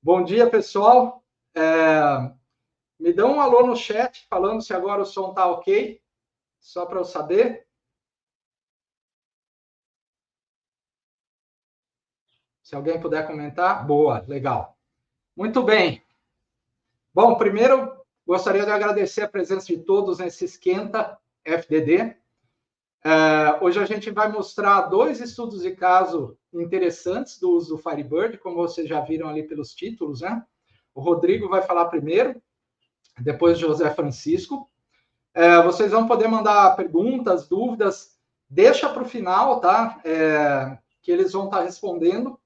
Bom dia, pessoal. Me dão um alô no chat, falando se agora o som está ok, só para eu saber. Se alguém puder comentar. Boa, legal. Muito bem. Bom, primeiro, gostaria de agradecer a presença de todos nesse Esquenta FDD. Hoje a gente vai mostrar 2 estudos de caso interessantes do uso do Firebird, como vocês já viram ali pelos títulos, né? O Rodrigo vai falar primeiro, depois José Francisco. Vocês vão poder mandar perguntas, dúvidas, deixa para o final, tá? Que eles vão estar respondendo.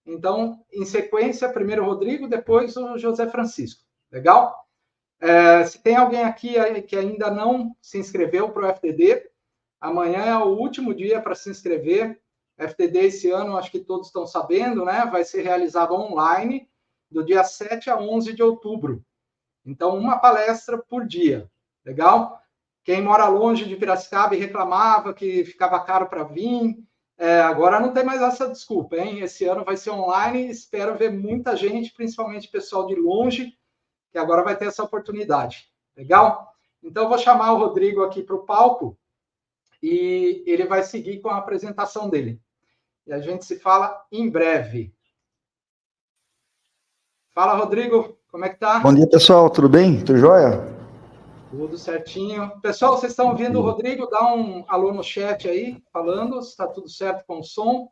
Então, em sequência, primeiro o Rodrigo, depois o José Francisco. Legal? Se tem alguém aqui que ainda não se inscreveu para o FDD, amanhã é o último dia para se inscrever. FDD esse ano, acho que todos estão sabendo, né? Vai ser realizado online do dia 7 a 11 de outubro. Então, uma palestra por dia. Legal? Quem mora longe de Piracicaba e reclamava que ficava caro para vir, agora não tem mais essa desculpa, hein? Esse ano vai ser online e espero ver muita gente, principalmente pessoal de longe, que agora vai ter essa oportunidade. Legal? Então, eu vou chamar o Rodrigo aqui para o palco e ele vai seguir com a apresentação dele. E a gente se fala em breve. Fala, Rodrigo, como é que tá? Bom dia, pessoal, tudo bem? Tudo jóia? Tudo certinho. Pessoal, vocês estão ouvindo o Rodrigo? Dá um alô no chat aí, falando se está tudo certo com o som.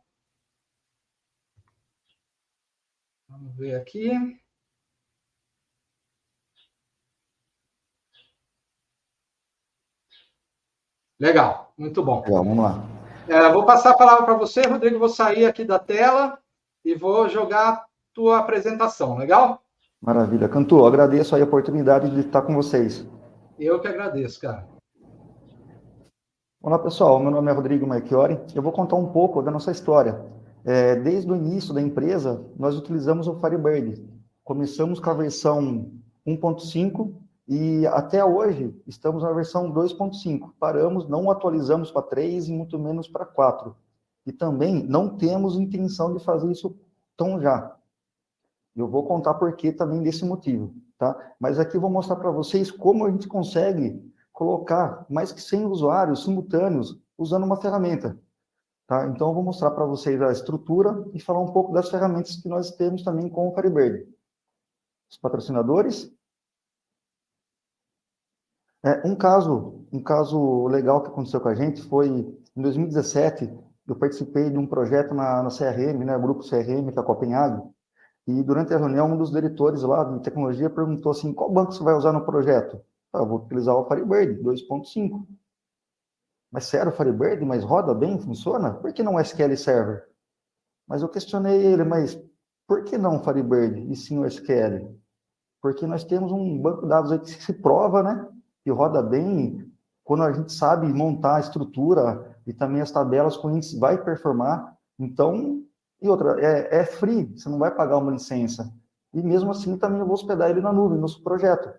Vamos ver aqui. Legal, muito bom. Legal, vamos lá. Vou passar a palavra para você, Rodrigo. Vou sair aqui da tela e vou jogar a tua apresentação, legal? Maravilha. Cantu, agradeço aí a oportunidade de estar com vocês. Eu que agradeço, cara. Olá, pessoal. Meu nome é Rodrigo Marchiori. Eu vou contar um pouco da nossa história. Desde o início da empresa, nós utilizamos o Firebird. Começamos com a versão 1.5 e até hoje estamos na versão 2.5. Paramos, não atualizamos para 3 e muito menos para 4. E também não temos intenção de fazer isso tão já. Eu vou contar por que também desse motivo, tá? Mas aqui eu vou mostrar para vocês como a gente consegue colocar mais que 100 usuários simultâneos usando uma ferramenta, tá? Então eu vou mostrar para vocês a estrutura e falar um pouco das ferramentas que nós temos também com o Firebird. Os patrocinadores. Um caso legal que aconteceu com a gente foi em 2017, eu participei de um projeto na CRM, né, grupo CRM da Copenhague. E durante a reunião, um dos diretores lá de tecnologia perguntou assim, qual banco você vai usar no projeto? Eu vou utilizar o Firebird 2.5. Mas sério, o Firebird, mas roda bem, funciona? Por que não o SQL Server? Mas eu questionei ele, mas por que não o Firebird e sim o SQL? Porque nós temos um banco de dados aí que se prova, né? Que roda bem, quando a gente sabe montar a estrutura e também as tabelas com índice vai performar. Então, e outra, é free, você não vai pagar uma licença. E mesmo assim, também eu vou hospedar ele na nuvem, no nosso projeto.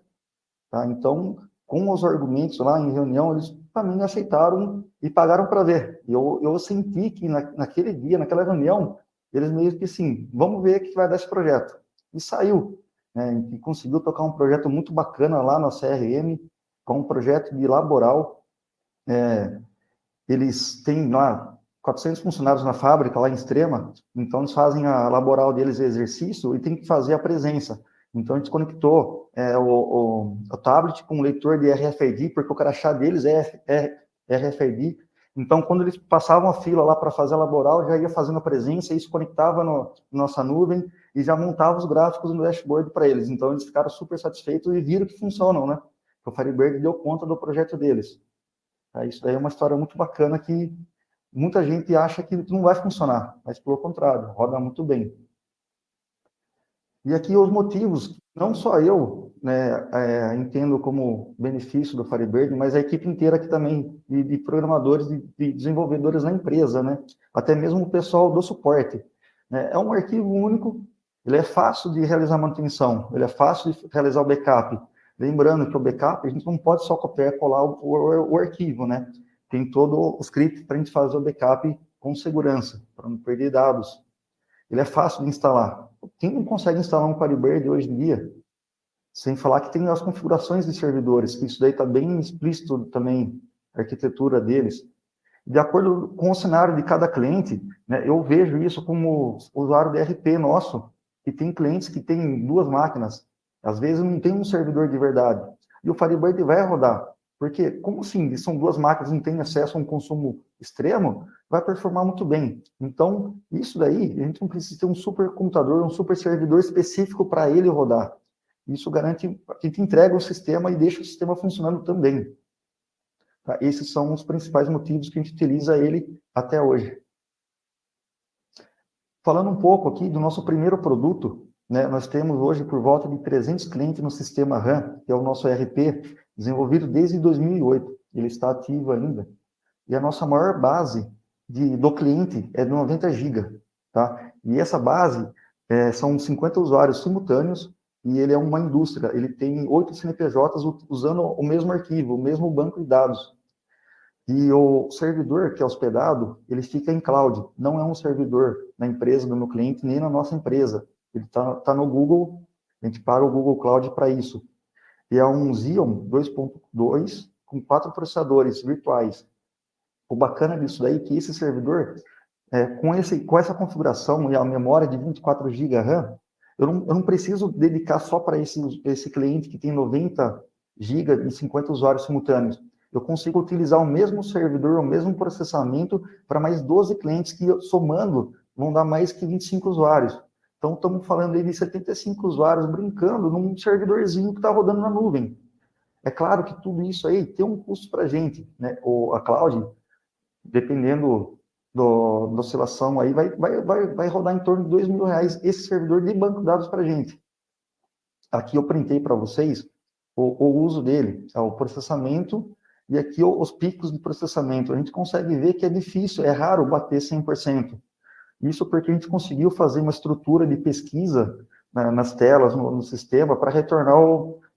Tá? Então, com os argumentos lá em reunião, eles também aceitaram e pagaram para ver. E eu senti que naquele dia, naquela reunião, eles meio que assim, vamos ver o que vai dar esse projeto. E saiu. Né? E conseguiu tocar um projeto muito bacana lá na CRM, com um projeto de laboral. Eles têm lá 400 funcionários na fábrica, lá em Extrema, então eles fazem a laboral deles exercício e tem que fazer a presença. Então a gente conectou o tablet com um leitor de RFID, porque o crachá deles é RFID. Então, quando eles passavam a fila lá para fazer a laboral, já ia fazendo a presença, e isso conectava na nossa nuvem e já montava os gráficos no dashboard para eles. Então, eles ficaram super satisfeitos e viram que funcionam, né? O Firebird deu conta do projeto deles. Isso daí é uma história muito bacana que muita gente acha que não vai funcionar, mas pelo contrário, roda muito bem. E aqui os motivos, não só eu entendo como benefício do Firebird, mas a equipe inteira aqui também, de programadores, de desenvolvedores na empresa, né? Até mesmo o pessoal do suporte. É um arquivo único, ele é fácil de realizar manutenção, ele é fácil de realizar o backup. Lembrando que o backup, a gente não pode só copiar e colar o arquivo, né? Tem todo o script para a gente fazer o backup com segurança, para não perder dados. Ele é fácil de instalar. quem não consegue instalar um Firebird hoje em dia? Sem falar que tem as configurações de servidores, que isso daí está bem explícito também, a arquitetura deles. De acordo com o cenário de cada cliente, né, eu vejo isso como usuário de RP nosso, que tem clientes que têm 2 máquinas, às vezes não tem um servidor de verdade, e o Firebird vai rodar, porque como assim, são 2 máquinas, não tem acesso a um consumo extremo, vai performar muito bem. Então, isso daí, a gente não precisa ter um supercomputador, um super servidor específico para ele rodar. Isso garante que a gente entrega o sistema e deixa o sistema funcionando também. Tá? Esses são os principais motivos que a gente utiliza ele até hoje. Falando um pouco aqui do nosso primeiro produto, né, nós temos hoje por volta de 300 clientes no sistema RAM, que é o nosso ERP, desenvolvido desde 2008. Ele está ativo ainda. E a nossa maior base do cliente é de 90 GB. Tá? E essa base são 50 usuários simultâneos, e ele é uma indústria. Ele tem 8 CNPJs usando o mesmo arquivo, o mesmo banco de dados. E o servidor que é hospedado, ele fica em cloud. Não é um servidor na empresa do meu cliente, nem na nossa empresa. Ele tá no Google, a gente paga o Google Cloud para isso. E é um Xeon 2.2 com 4 processadores virtuais. O bacana disso daí é que esse servidor, com essa configuração e a memória de 24 GB RAM, eu não preciso dedicar só para esse cliente que tem 90 GB e 50 usuários simultâneos. Eu consigo utilizar o mesmo servidor, o mesmo processamento para mais 12 clientes que, somando, vão dar mais que 25 usuários. Então, estamos falando aí de 75 usuários brincando num servidorzinho que está rodando na nuvem. É claro que tudo isso aí tem um custo para a gente, né? A cloud, dependendo da oscilação aí, vai rodar em torno de R$ 2.000 esse servidor de banco de dados para a gente. Aqui eu printei para vocês o uso dele, o processamento, e aqui os picos de processamento. A gente consegue ver que é difícil, é raro bater 100%. Isso porque a gente conseguiu fazer uma estrutura de pesquisa, né, nas telas, no sistema, para retornar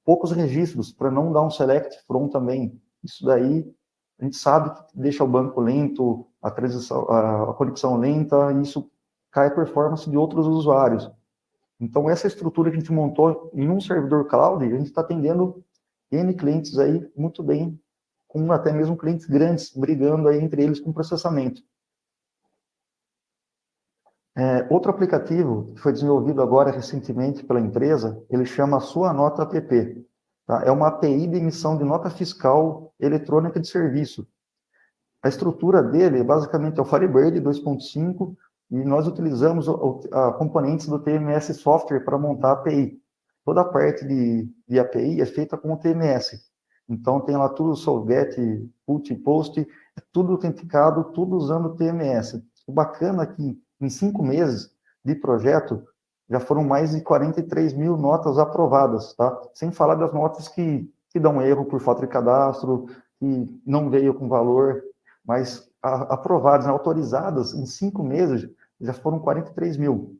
poucos registros, para não dar um select from também. Isso daí, a gente sabe que deixa o banco lento, a conexão lenta, e isso cai a performance de outros usuários. Então, essa estrutura que a gente montou em um servidor cloud, a gente está atendendo N clientes aí muito bem, com até mesmo clientes grandes, brigando aí entre eles com processamento. Outro aplicativo que foi desenvolvido agora recentemente pela empresa, ele chama Sua Nota App. Tá? É uma API de emissão de nota fiscal eletrônica de serviço. A estrutura dele, basicamente, é o Firebird 2.5, e nós utilizamos componentes do TMS Software para montar a API. Toda a parte de API é feita com o TMS. Então, tem lá tudo, get, put, post, tudo autenticado, tudo usando o TMS. O bacana é que, em 5 meses de projeto, já foram mais de 43 mil notas aprovadas, tá? Sem falar das notas que dão erro por falta de cadastro, que não veio com valor, mas aprovadas, né, autorizadas em 5 meses, já foram 43 mil.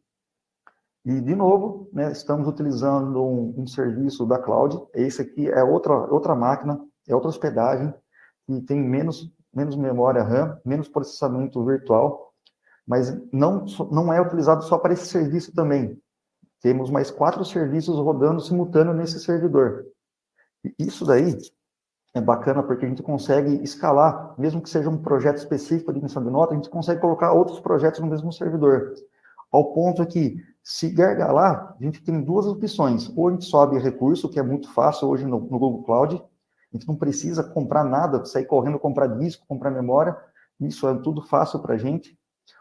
E, de novo, né, estamos utilizando um serviço da cloud. Esse aqui é outra máquina, é outra hospedagem, que tem menos memória RAM, menos processamento virtual, mas não é utilizado só para esse serviço também. Temos mais 4 serviços rodando simultâneo nesse servidor. E isso daí é bacana porque a gente consegue escalar, mesmo que seja um projeto específico de emissão de nota, a gente consegue colocar outros projetos no mesmo servidor. Ao ponto que, se gargalar, a gente tem 2 opções. Ou a gente sobe recurso, que é muito fácil hoje no Google Cloud, a gente não precisa comprar nada, sair correndo, comprar disco, comprar memória, isso é tudo fácil para a gente.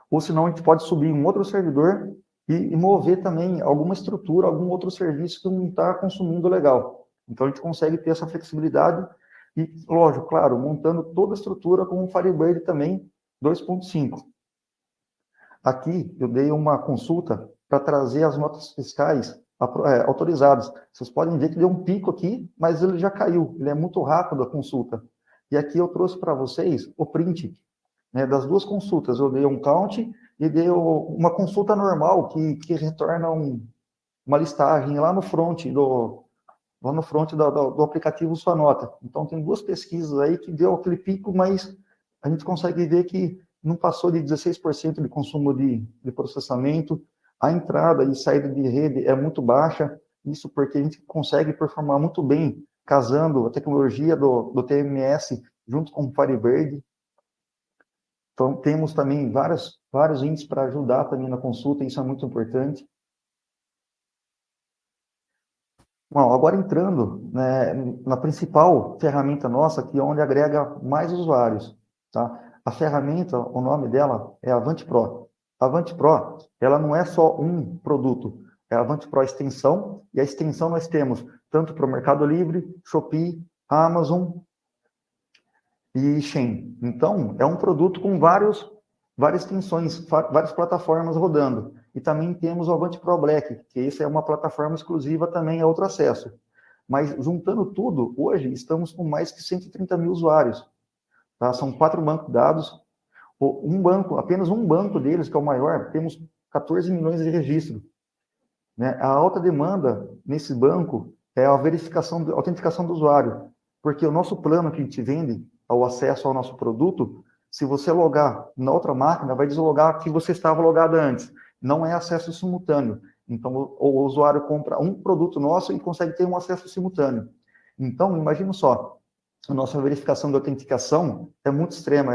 Ou senão a gente pode subir um outro servidor e mover também alguma estrutura, algum outro serviço que não está consumindo legal. Então a gente consegue ter essa flexibilidade e, lógico, claro, montando toda a estrutura com o Firebird também 2.5. Aqui eu dei uma consulta para trazer as notas fiscais autorizadas. Vocês podem ver que deu um pico aqui, mas ele já caiu. Ele é muito rápido a consulta. E aqui eu trouxe para vocês o print, né, das 2 consultas. Eu dei um count e dei uma consulta normal que retorna uma listagem lá no front do aplicativo Sua Nota. Então, tem 2 pesquisas aí que deu aquele pico, mas a gente consegue ver que não passou de 16% de consumo de processamento. A entrada e saída de rede é muito baixa, isso porque a gente consegue performar muito bem, casando a tecnologia do TMS junto com o Firebird. Então, temos também vários índices para ajudar também na consulta, isso é muito importante. Bom, agora entrando, né, na principal ferramenta nossa, que é onde agrega mais usuários, tá? A ferramenta, o nome dela é Avante Pro. A Avante Pro, ela não é só um produto, é a Avante Pro Extensão, e a extensão nós temos tanto para o Mercado Livre, Shopee, Amazon e Shein. Então, é um produto com várias extensões, várias plataformas rodando. E também temos o Avante Pro Black, que essa é uma plataforma exclusiva também, é outro acesso. Mas, juntando tudo, hoje estamos com mais que 130 mil usuários. Tá? São 4 bancos de dados. Apenas um banco deles, que é o maior, temos 14 milhões de registros. Né? A alta demanda nesse banco é a autenticação do usuário, porque o nosso plano que a gente vende, ao acesso ao nosso produto, se você logar na outra máquina, vai deslogar que você estava logado antes. Não é acesso simultâneo. Então, o usuário compra um produto nosso e consegue ter um acesso simultâneo. Então, imagina só, a nossa verificação de autenticação é muito extrema,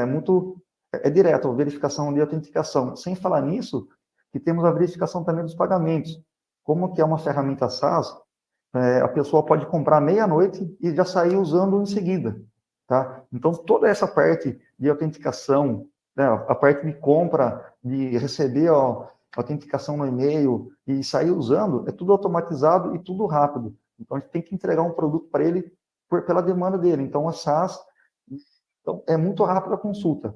é direto, a verificação de autenticação. Sem falar nisso, que temos a verificação também dos pagamentos. Como que é uma ferramenta SaaS, a pessoa pode comprar meia-noite e já sair usando em seguida, tá? Então, toda essa parte de autenticação, né, a parte de compra, de receber a autenticação no e-mail e sair usando, é tudo automatizado e tudo rápido. Então, a gente tem que entregar um produto para ele pela demanda dele. Então, a SaaS, então, é muito rápida a consulta.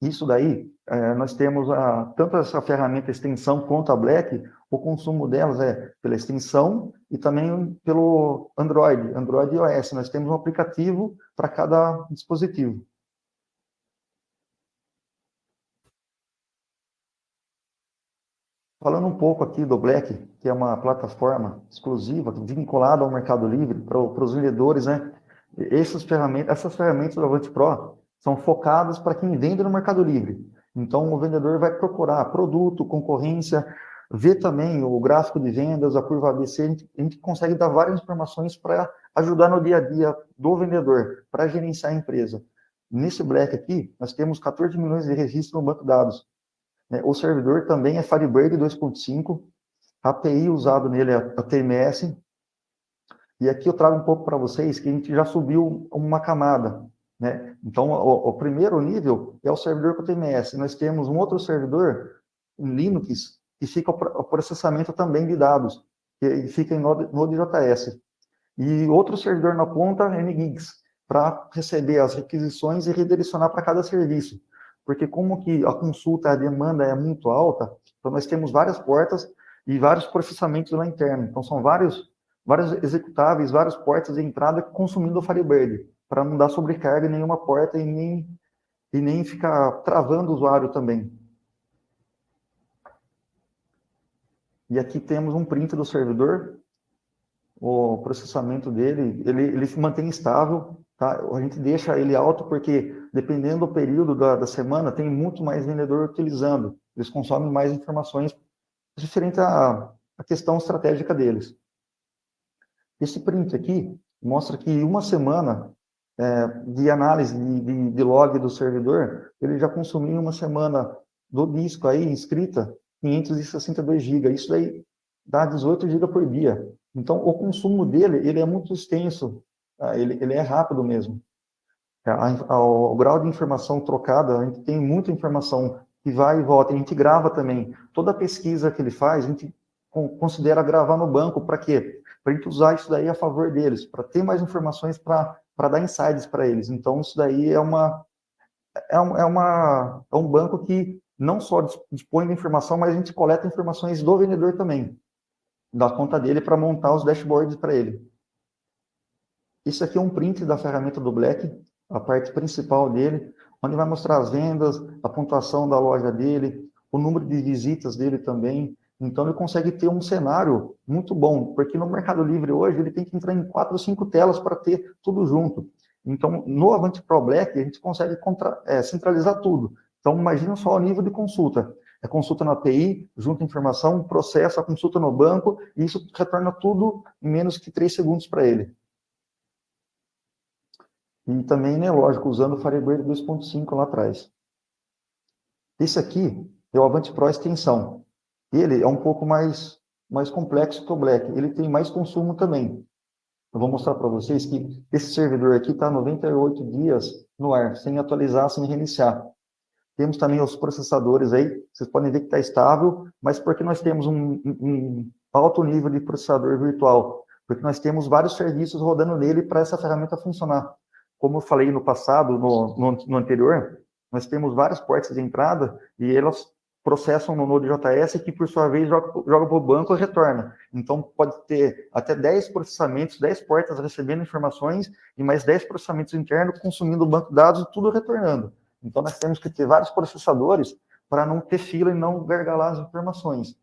Isso daí, nós temos tanto essa ferramenta extensão quanto a Black, o consumo delas é pela extensão e também pelo Android e iOS. Nós temos um aplicativo para cada dispositivo. Falando um pouco aqui do Black, que é uma plataforma exclusiva, vinculada ao Mercado Livre, para os vendedores, né? Essas ferramentas do Avante Pro são focadas para quem vende no Mercado Livre. Então, o vendedor vai procurar produto, concorrência, ver também o gráfico de vendas, a curva ABC, a gente consegue dar várias informações para ajudar no dia a dia do vendedor, para gerenciar a empresa. Nesse Black aqui, nós temos 14 milhões de registros no banco de dados. O servidor também é Firebird 2.5, a API usado nele é a TMS, e aqui eu trago um pouco para vocês que a gente já subiu uma camada, né? Então, o primeiro nível é o servidor com TMS. Nós temos um outro servidor em Linux que fica o processamento também de dados, que fica em Node.js. E outro servidor na ponta, NGINX, para receber as requisições e redirecionar para cada serviço. Porque como que a consulta, a demanda é muito alta, então nós temos várias portas e vários processamentos lá interno. Então, são vários executáveis, várias portas de entrada consumindo o Firebird, para não dar sobrecarga em nenhuma porta e nem ficar travando o usuário também. E aqui temos um print do servidor, o processamento dele, ele se mantém estável, tá? A gente deixa ele alto porque, dependendo do período da semana, tem muito mais vendedor utilizando. Eles consomem mais informações referente à questão estratégica deles. Esse print aqui mostra que uma semana de análise de log do servidor, ele já consumiu uma semana do disco aí, inscrita, 562 GB. Isso aí dá 18 GB por dia. Então, o consumo dele, ele é muito extenso, tá? Ele é rápido mesmo. O grau de informação trocada, a gente tem muita informação que vai e volta, a gente grava também. Toda pesquisa que ele faz, a gente considera gravar no banco, para quê? Para a gente usar isso daí a favor deles, para ter mais informações para dar insights para eles. Então, isso daí é um banco que não só dispõe de informação, mas a gente coleta informações do vendedor também, da conta dele, para montar os dashboards para ele. Isso aqui é um print da ferramenta do Black, a parte principal dele, onde vai mostrar as vendas, a pontuação da loja dele, o número de visitas dele também. Então, ele consegue ter um cenário muito bom, porque no Mercado Livre hoje, ele tem que entrar em 4 ou 5 telas para ter tudo junto. Então, no Avante Pro Black, a gente consegue centralizar tudo. Então, imagina só o nível de consulta. É consulta na API, junta informação, processa a consulta no banco, e isso retorna tudo em menos que 3 segundos para ele. E também, né, lógico, usando o Firebird 2.5 lá atrás. Esse aqui é o Avante Pro Extensão. Ele é um pouco mais complexo que o Black. Ele tem mais consumo também. Eu vou mostrar para vocês que esse servidor aqui está 98 dias no ar, sem atualizar, sem reiniciar. Temos também os processadores aí, vocês podem ver que está estável, mas porque nós temos um alto nível de processador virtual? Porque nós temos vários serviços rodando nele para essa ferramenta funcionar. Como eu falei no passado, no anterior, nós temos várias portas de entrada e elas processam no Node.js que, por sua vez, joga para o banco e retorna. Então, pode ter até 10 processamentos, 10 portas recebendo informações e mais 10 processamentos internos consumindo o banco de dados e tudo retornando. Então, nós temos que ter vários processadores para não ter fila e não gargalar as informações.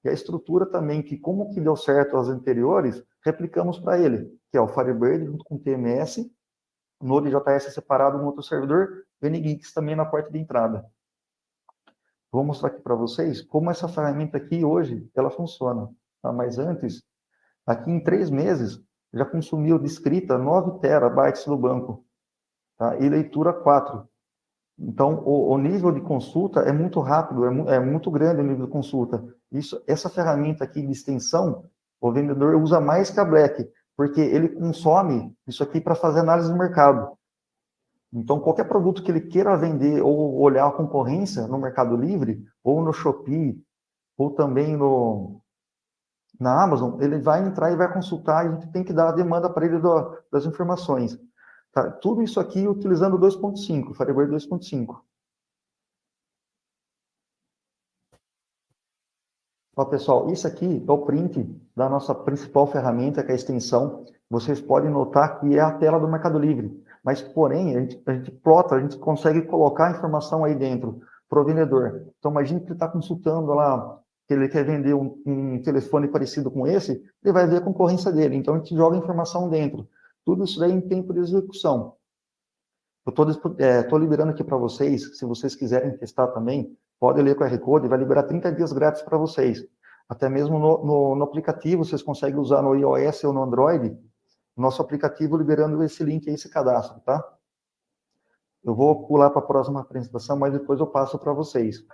E a estrutura também, que como que deu certo as anteriores, replicamos para ele, que é o Firebird junto com o TMS, Node.js separado no outro servidor, o NGIX também na porta de entrada. Vou mostrar aqui para vocês como essa ferramenta aqui hoje, ela funciona. Tá? Mas antes, aqui em 3 meses, já consumiu de escrita 9 terabytes do banco, tá? E leitura 4. Então, o nível de consulta é muito rápido, é muito grande o nível de consulta. Essa ferramenta aqui de extensão, o vendedor usa mais que a Black, porque ele consome isso aqui para fazer análise de mercado. Então, qualquer produto que ele queira vender ou olhar a concorrência no Mercado Livre, ou no Shopee, ou também na Amazon, ele vai entrar e vai consultar, e a gente tem que dar a demanda para ele das informações. Tá? Tudo isso aqui utilizando o 2.5, Firebird 2.5. Ó, pessoal, isso aqui é o print da nossa principal ferramenta, que é a extensão. Vocês podem notar que é a tela do Mercado Livre. Mas, porém, a gente plota, a gente consegue colocar a informação aí dentro para o vendedor. Então, imagine que ele está consultando lá, que ele quer vender um telefone parecido com esse, ele vai ver a concorrência dele. Então, a gente joga a informação dentro. Tudo isso daí em tempo de execução. Eu estou liberando aqui para vocês, se vocês quiserem testar também, pode ler o QR Code, vai liberar 30 dias grátis para vocês. Até mesmo no aplicativo, vocês conseguem usar no iOS ou no Android, nosso aplicativo liberando esse link aí, esse cadastro, tá? Eu vou pular para a próxima apresentação, mas depois eu passo para vocês.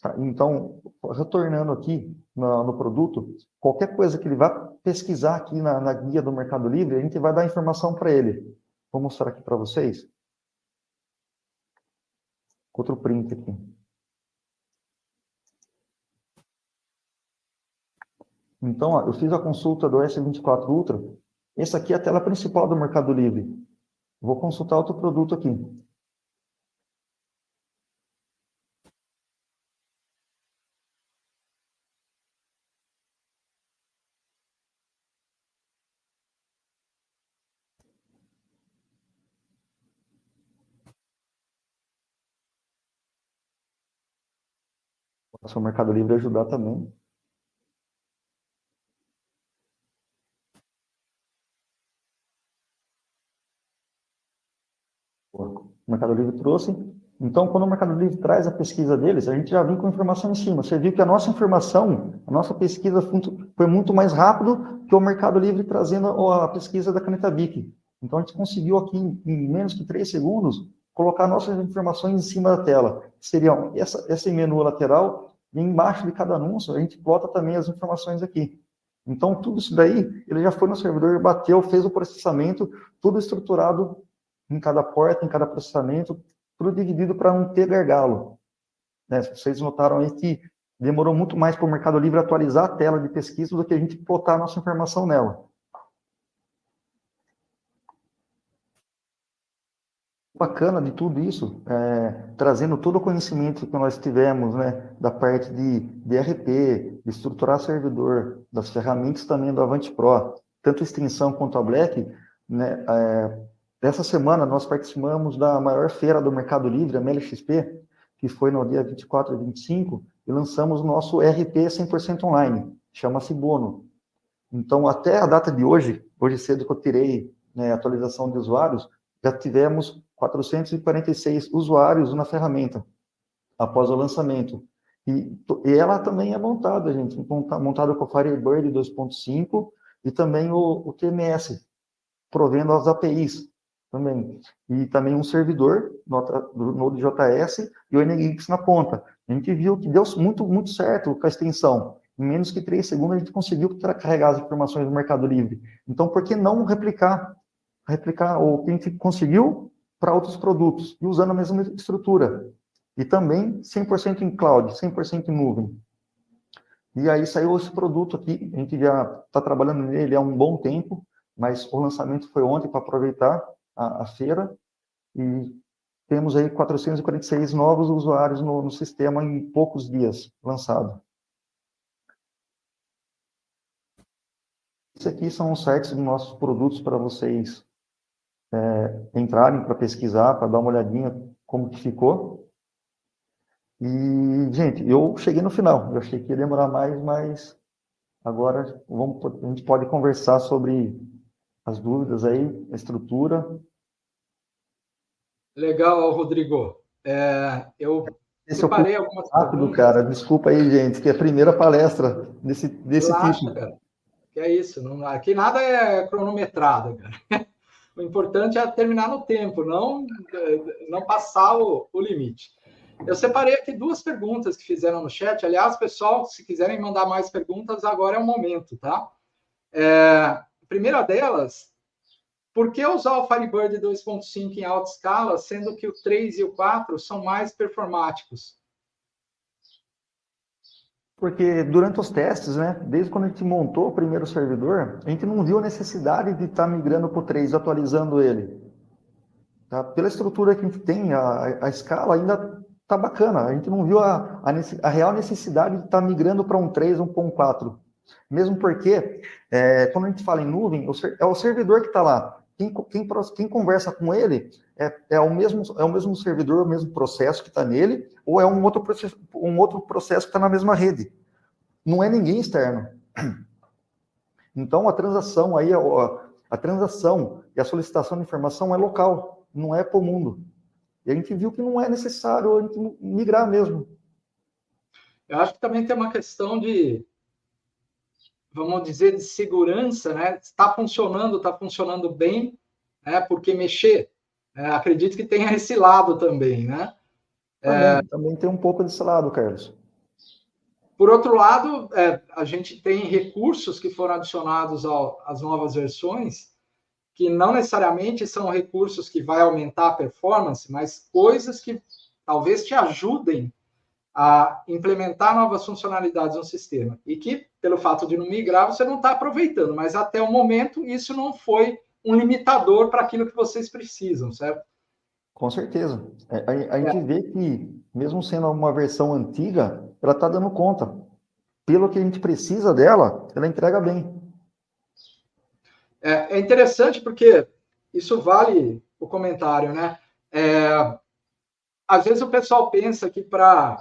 Tá? Então, retornando aqui no produto, qualquer coisa que ele vá pesquisar aqui na guia do Mercado Livre, a gente vai dar informação para ele. Vou mostrar aqui para vocês. Outro print aqui. Então, ó, eu fiz a consulta do S24 Ultra. Essa aqui é a tela principal do Mercado Livre. Vou consultar outro produto aqui. Se o Mercado Livre ajudar também. O Mercado Livre trouxe. Então, quando o Mercado Livre traz a pesquisa deles, a gente já vem com informação em cima. Você viu que a nossa informação, a nossa pesquisa foi muito mais rápido que o Mercado Livre trazendo a pesquisa da caneta Bic. Então, a gente conseguiu aqui, em menos que 3 segundos, colocar nossas informações em cima da tela. Seriam esse menu lateral, e embaixo de cada anúncio, a gente plota também as informações aqui. Então, tudo isso daí, ele já foi no servidor, bateu, fez o processamento, tudo estruturado em cada porta, em cada processamento, tudo dividido para não ter gargalo. Né? Vocês notaram aí que demorou muito mais para o Mercado Livre atualizar a tela de pesquisa do que a gente plotar a nossa informação nela. Bacana de tudo isso, trazendo todo o conhecimento que nós tivemos, né, da parte de ERP, de estruturar servidor, das ferramentas também do Avante Pro, tanto a extensão quanto a Black, né, essa semana nós participamos da maior feira do Mercado Livre, a MLXP, que foi no dia 24 e 25, e lançamos o nosso ERP 100% online, chama-se Bono. Então, até a data de hoje cedo que eu tirei, né, a atualização de usuários, já tivemos 446 usuários na ferramenta. após o lançamento. E ela também é montada, gente, montada com o Firebird 2.5 e também o TMS, provendo as APIs também. E também um servidor do Node.js e o NGX na ponta. A gente viu que deu muito, muito certo com a extensão. Em menos que 3 segundos, a gente conseguiu carregar as informações do Mercado Livre. Então, por que não replicar o que a gente conseguiu para outros produtos, e usando a mesma estrutura? E também 100% em cloud, 100% em nuvem. E aí saiu esse produto aqui, a gente já está trabalhando nele há um bom tempo, mas o lançamento foi ontem para aproveitar a feira, e temos aí 446 novos usuários no sistema em poucos dias lançado. Esse aqui são os sites dos nossos produtos para vocês entrarem para pesquisar, para dar uma olhadinha como que ficou. E, gente, eu cheguei no final. Eu achei que ia demorar mais, mas agora a gente pode conversar sobre as dúvidas aí, a estrutura. Legal, Rodrigo. Eu Esse é o separei algumas rápido, perguntas. cara. Desculpa aí, gente, que é a primeira palestra desse Relaxa, tipo. cara. Que é isso. Não, aqui nada é cronometrado, cara. O importante é terminar no tempo, não passar o limite. Eu separei aqui 2 perguntas que fizeram no chat. Aliás, pessoal, se quiserem mandar mais perguntas, agora é o momento, tá? A primeira delas, por que usar o Firebird 2.5 em alta escala, sendo que o 3 e o 4 são mais performáticos? Porque durante os testes, né, desde quando a gente montou o primeiro servidor, a gente não viu a necessidade de estar migrando para o 3, atualizando ele. Tá? Pela estrutura que a gente tem, a escala ainda está bacana. A gente não viu a real necessidade de estar migrando para um 3, um 4. Mesmo porque, quando a gente fala em nuvem, é o servidor que está lá. Quem conversa com ele é o mesmo servidor, o mesmo processo que está nele, ou é um outro processo que está na mesma rede. Não é ninguém externo. Então, a transação e a solicitação de informação é local, não é para o mundo. E a gente viu que não é necessário a gente migrar mesmo. Eu acho que também tem uma questão de, vamos dizer, de segurança, né? Está funcionando bem, né? Porque mexer, acredito que tenha esse lado também, né? Também tem um pouco desse lado, Carlos. Por outro lado, a gente tem recursos que foram adicionados às novas versões, que não necessariamente são recursos que vai aumentar a performance, mas coisas que talvez te ajudem a implementar novas funcionalidades no sistema. E que, pelo fato de não migrar, você não está aproveitando, mas até o momento isso não foi um limitador para aquilo que vocês precisam, certo? Com certeza. A gente vê que, mesmo sendo uma versão antiga, ela está dando conta. Pelo que a gente precisa dela, ela entrega bem. É interessante porque isso vale o comentário, né? Às vezes o pessoal pensa que para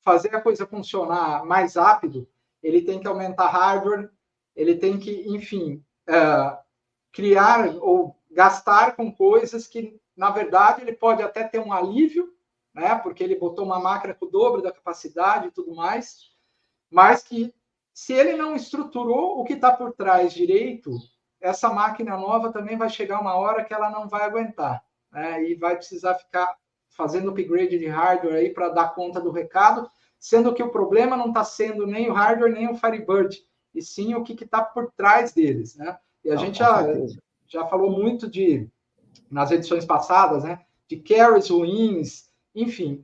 fazer a coisa funcionar mais rápido, ele tem que aumentar hardware, ele tem que, enfim, criar ou gastar com coisas que, na verdade, ele pode até ter um alívio, né? Porque ele botou uma máquina com o dobro da capacidade e tudo mais, mas que, se ele não estruturou o que está por trás direito, essa máquina nova também vai chegar uma hora que ela não vai aguentar, né? E vai precisar ficar fazendo upgrade de hardware aí para dar conta do recado, sendo que o problema não está sendo nem o hardware nem o Firebird, e sim o que está por trás deles, né? E a gente já falou muito nas edições passadas, né? De carries ruins, enfim,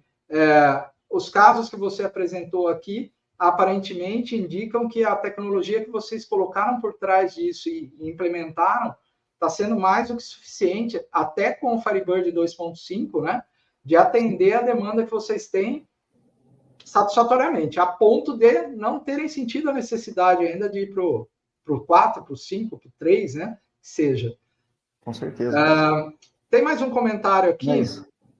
os casos que você apresentou aqui aparentemente indicam que a tecnologia que vocês colocaram por trás disso e implementaram está sendo mais do que suficiente, até com o Firebird 2.5, né? De atender a demanda que vocês têm satisfatoriamente, a ponto de não terem sentido a necessidade ainda de ir para o 4, para o 5, para o 3, né? Que seja. Com certeza. Tem mais um comentário aqui.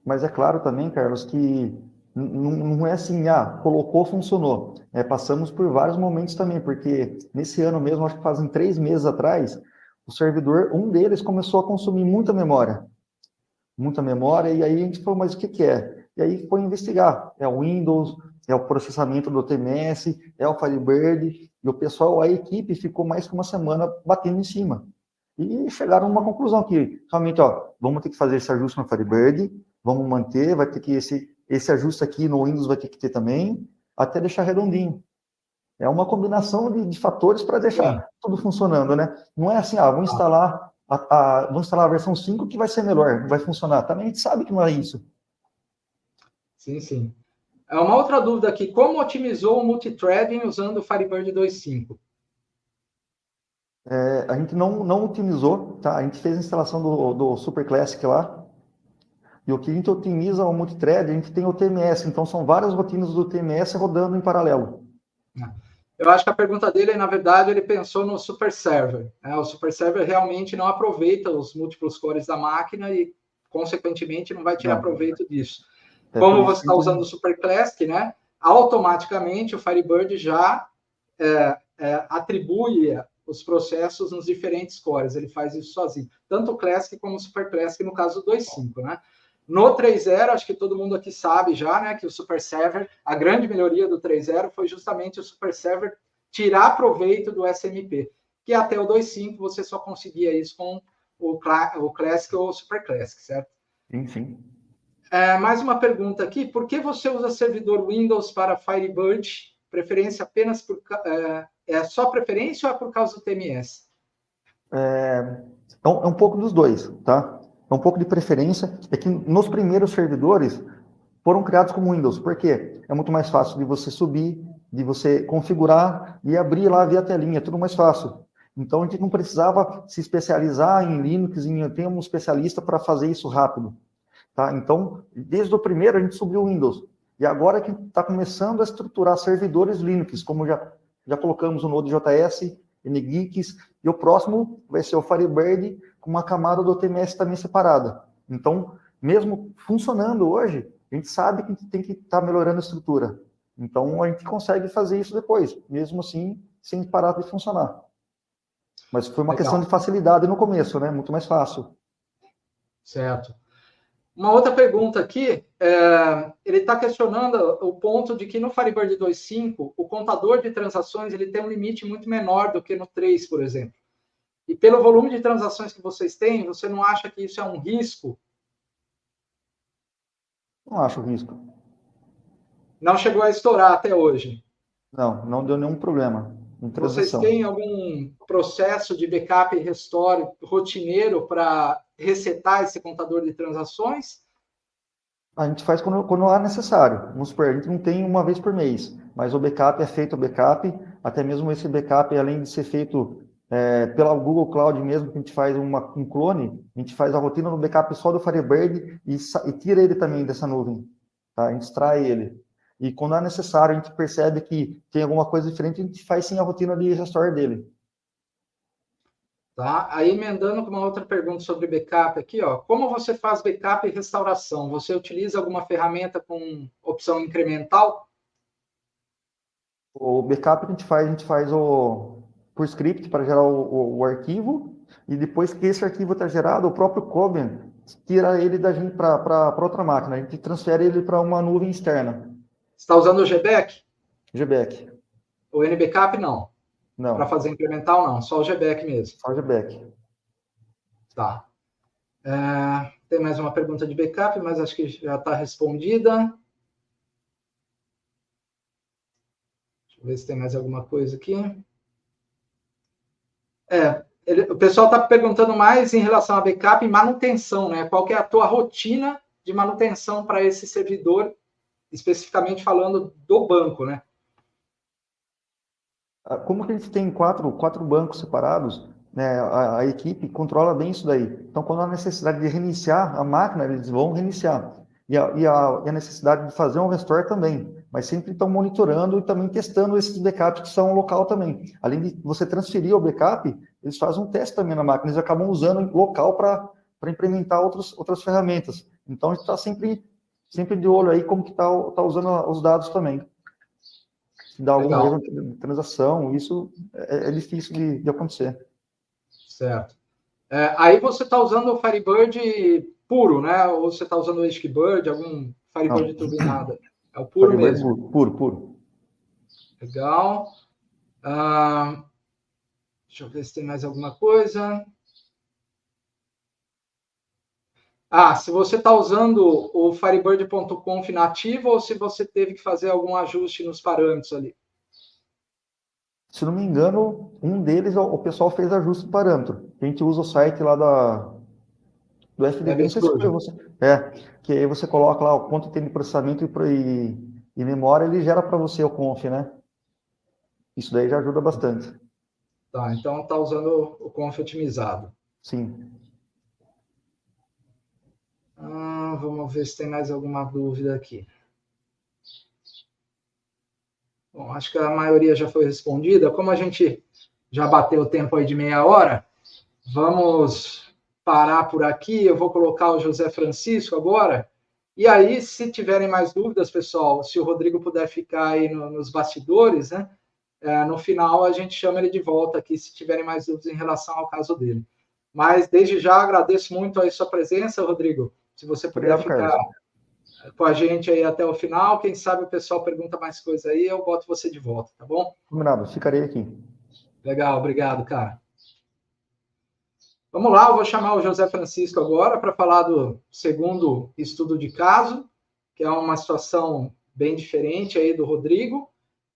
Mas é claro também, Carlos, que não é assim, colocou, funcionou. Passamos por vários momentos também, porque nesse ano mesmo, acho que fazem 3 meses atrás, o servidor, um deles começou a consumir muita memória, e aí a gente falou, mas o que é? e aí foi investigar. É o Windows, é o processamento do TMS, é o Firebird, e o pessoal, a equipe ficou mais que uma semana batendo em cima. E chegaram a uma conclusão que, realmente, vamos ter que fazer esse ajuste no Firebird, vamos manter, vai ter que esse ajuste aqui no Windows vai ter que ter também, até deixar redondinho. É uma combinação de fatores para deixar tudo funcionando, né? Não é assim, vamos instalar a versão 5 que vai ser melhor, vai funcionar. Também a gente sabe que não é isso. Sim, sim. Uma outra dúvida aqui, como otimizou o multithreading usando o Firebird 2.5? A gente não otimizou, tá? A gente fez a instalação do Super Classic lá, e o que a gente otimiza o multithread, a gente tem o TMS, então são várias rotinas do TMS rodando em paralelo. Eu acho que a pergunta dele, na verdade, ele pensou no Super Server. O Super Server realmente não aproveita os múltiplos cores da máquina e, consequentemente, não vai tirar proveito disso. Como você está usando o Super Classic, né? Automaticamente o Firebird já atribui os processos nos diferentes cores. Ele faz isso sozinho. Tanto o Classic como o Super Classic, no caso do 2.5, né? No 3.0, acho que todo mundo aqui sabe já, né, que o Super Server, a grande melhoria do 3.0 foi justamente o Super Server tirar proveito do SMP, que até o 2.5 você só conseguia isso com o Classic ou o Super Classic, certo? Sim. Mais uma pergunta aqui, por que você usa servidor Windows para Firebird? Preferência apenas por... É só preferência ou é por causa do TMS? É um pouco dos dois, tá? É um pouco de preferência. É que nos primeiros servidores foram criados como Windows. Por quê? É muito mais fácil de você subir, de você configurar e abrir lá via telinha, é tudo mais fácil. Então, a gente não precisava se especializar em Linux, ter um especialista para fazer isso rápido. Tá? Então, desde o primeiro, a gente subiu o Windows. E agora que está começando a estruturar servidores Linux, como já colocamos o Node.js, NGIX, e o próximo vai ser o Firebird, com uma camada do TMS também separada. Então, mesmo funcionando hoje, a gente sabe que a gente tem que estar melhorando a estrutura. Então, a gente consegue fazer isso depois, mesmo assim, sem parar de funcionar. Mas foi uma questão de facilidade no começo, né? Muito mais fácil. Certo. Uma outra pergunta aqui, ele está questionando o ponto de que no Firebird 2.5, o contador de transações ele tem um limite muito menor do que no 3, por exemplo. E pelo volume de transações que vocês têm, você não acha que isso é um risco? Não acho risco. Não chegou a estourar até hoje? Não deu nenhum problema em Vocês transação. têm algum processo de backup e restore rotineiro para resetar esse contador de transações? A gente faz quando há necessário. Vamos supor, a gente não tem uma vez por mês, mas o backup é feito o backup, até mesmo esse backup, além de ser feito pela Google Cloud mesmo, que a gente faz um clone, a gente faz a rotina no backup só do Firebird e tira ele também dessa nuvem. Tá? A gente extrai ele. E quando é necessário, a gente percebe que tem alguma coisa diferente, a gente faz sim a rotina de restore dele. Tá? Aí, emendando com uma outra pergunta sobre backup aqui, como você faz backup e restauração? Você utiliza alguma ferramenta com opção incremental? O backup que a gente faz por script para gerar o arquivo, e depois que esse arquivo está gerado, o próprio Coven tira ele da gente para outra máquina, a gente transfere ele para uma nuvem externa. Você está usando o GBAC? GBAC. O NBackup, não. Não. Para fazer incremental, não. Só o GBAC mesmo. Só o GBAC. Tá. Tem mais uma pergunta de backup, mas acho que já está respondida. Deixa eu ver se tem mais alguma coisa aqui. O pessoal está perguntando mais em relação a backup e manutenção, né? Qual que é a tua rotina de manutenção para esse servidor, especificamente falando do banco, né? Como que a gente tem quatro bancos separados, né, a equipe controla bem isso daí. Então, quando há necessidade de reiniciar a máquina, eles vão reiniciar. E a necessidade de fazer um restore também. Mas sempre estão monitorando e também testando esses backups que são local também. Além de você transferir o backup, eles fazem um teste também na máquina. Eles acabam usando local para implementar outras ferramentas. Então, a gente está sempre de olho aí como que está usando os dados também. Se dá algum erro de transação, isso é difícil de acontecer. Certo. Aí você está usando o Firebird puro, né? Ou você está usando o HKBird, algum Firebird turbinada? É o puro Firebird mesmo. puro, puro. Legal. Deixa eu ver se tem mais alguma coisa. Se você está usando o Firebird.conf nativo ou se você teve que fazer algum ajuste nos parâmetros ali. Se não me engano, um deles, o pessoal fez ajuste de parâmetro. A gente usa o site lá do FDD, não sei se foi você. Que aí você coloca lá o quanto tem de processamento e memória, ele gera para você o conf, né? Isso daí já ajuda bastante. Tá, então está usando o conf otimizado. Sim. Vamos ver se tem mais alguma dúvida aqui. Bom, acho que a maioria já foi respondida. Como a gente já bateu o tempo aí de meia hora, vamos parar por aqui. Eu vou colocar o José Francisco agora. E aí, se tiverem mais dúvidas, pessoal, se o Rodrigo puder ficar aí nos bastidores, né? No final a gente chama ele de volta aqui, se tiverem mais dúvidas em relação ao caso dele. Mas desde já agradeço muito a sua presença, Rodrigo. Se você puder Obrigado, ficar Carlos. com a gente aí até o final, quem sabe o pessoal pergunta mais coisa aí, eu boto você de volta, tá bom? Combinado, ficarei aqui. Legal, obrigado, cara. Vamos lá, eu vou chamar o José Francisco agora para falar do segundo estudo de caso, que é uma situação bem diferente aí do Rodrigo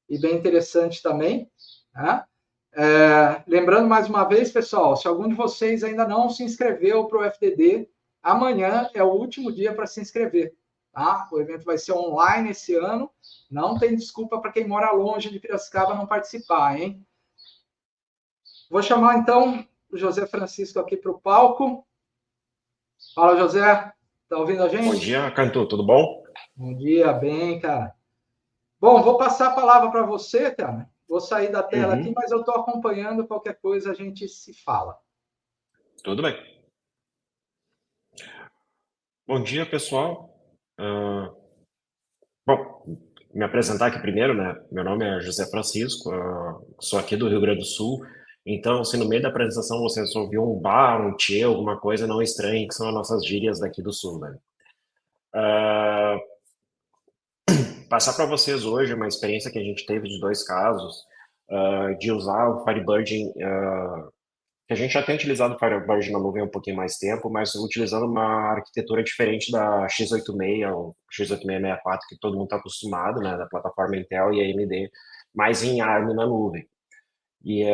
e bem interessante também, né? Lembrando mais uma vez, pessoal, se algum de vocês ainda não se inscreveu para o FDD, amanhã é o último dia para se inscrever. Tá? O evento vai ser online esse ano, não tem desculpa para quem mora longe de Piracicaba não participar, hein? Vou chamar então o José Francisco aqui para o palco. Fala, José, tá ouvindo a gente? Bom dia, Cantu, tudo bom? Bom dia, bem, cara. Bom, vou passar a palavra para você, cara. Vou sair da tela aqui, mas eu estou acompanhando. Qualquer coisa a gente se fala. Tudo bem. Bom dia, pessoal. Bom, me apresentar aqui primeiro, né? Meu nome é José Francisco, sou aqui do Rio Grande do Sul. Então, se no meio da apresentação vocês ouviram um bar, um tchê, alguma coisa, não estranhe, que são as nossas gírias daqui do Sul, né? Passar para vocês hoje uma experiência que a gente teve de 2 casos, de usar o Firebird que a gente já tem utilizado o Firebird na nuvem há um pouquinho mais tempo, mas utilizando uma arquitetura diferente da x86 ou x86-64, que todo mundo está acostumado, né, da plataforma Intel e AMD, mais em ARM na nuvem. E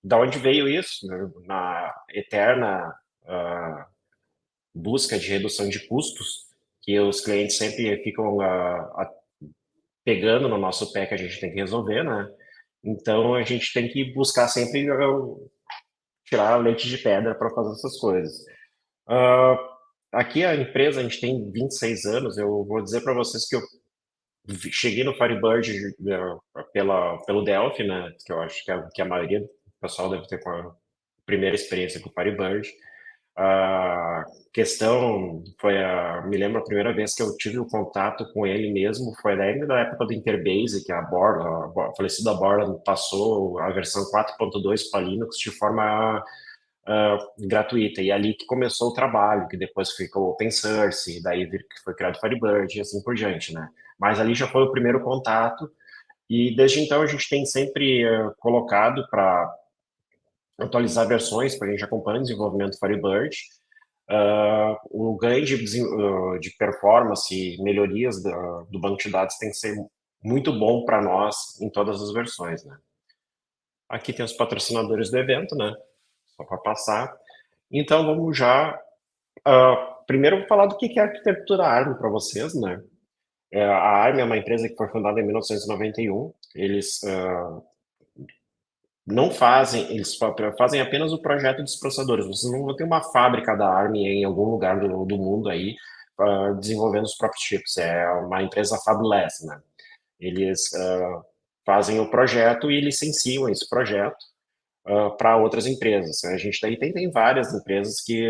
da onde veio isso? Né? Na eterna busca de redução de custos, que os clientes sempre ficam pegando no nosso pé que a gente tem que resolver, né? Então, a gente tem que buscar sempre tirar leite de pedra para fazer essas coisas. Aqui a empresa, a gente tem 26 anos, eu vou dizer para vocês que eu cheguei no Firebird pelo Delphi, né, que eu acho que a maioria do pessoal deve ter com a primeira experiência com o Firebird. A questão foi, me lembro a primeira vez que eu tive o contato com ele mesmo, foi ainda da época do Interbase, que a falecida Borland passou a versão 4.2 para Linux de forma gratuita, e ali que começou o trabalho, que depois ficou open source, daí que foi criado Firebird e assim por diante, né? Mas ali já foi o primeiro contato, e desde então a gente tem sempre colocado para atualizar versões, para a gente acompanhar o desenvolvimento do Firebird. O ganho de performance, melhorias do banco de dados tem que ser muito bom para nós em todas as versões, né? Aqui tem os patrocinadores do evento, né? Só para passar. Então, vamos já... primeiro, eu vou falar do que é a arquitetura ARM para vocês, né? A ARM é uma empresa que foi fundada em 1991. Eles não fazem, eles fazem apenas o projeto dos processadores. Vocês não vão ter uma fábrica da ARM em algum lugar do mundo aí desenvolvendo os próprios chips. É uma empresa fabless, né? Eles fazem o projeto e licenciam esse projeto para outras empresas. A gente tem várias empresas que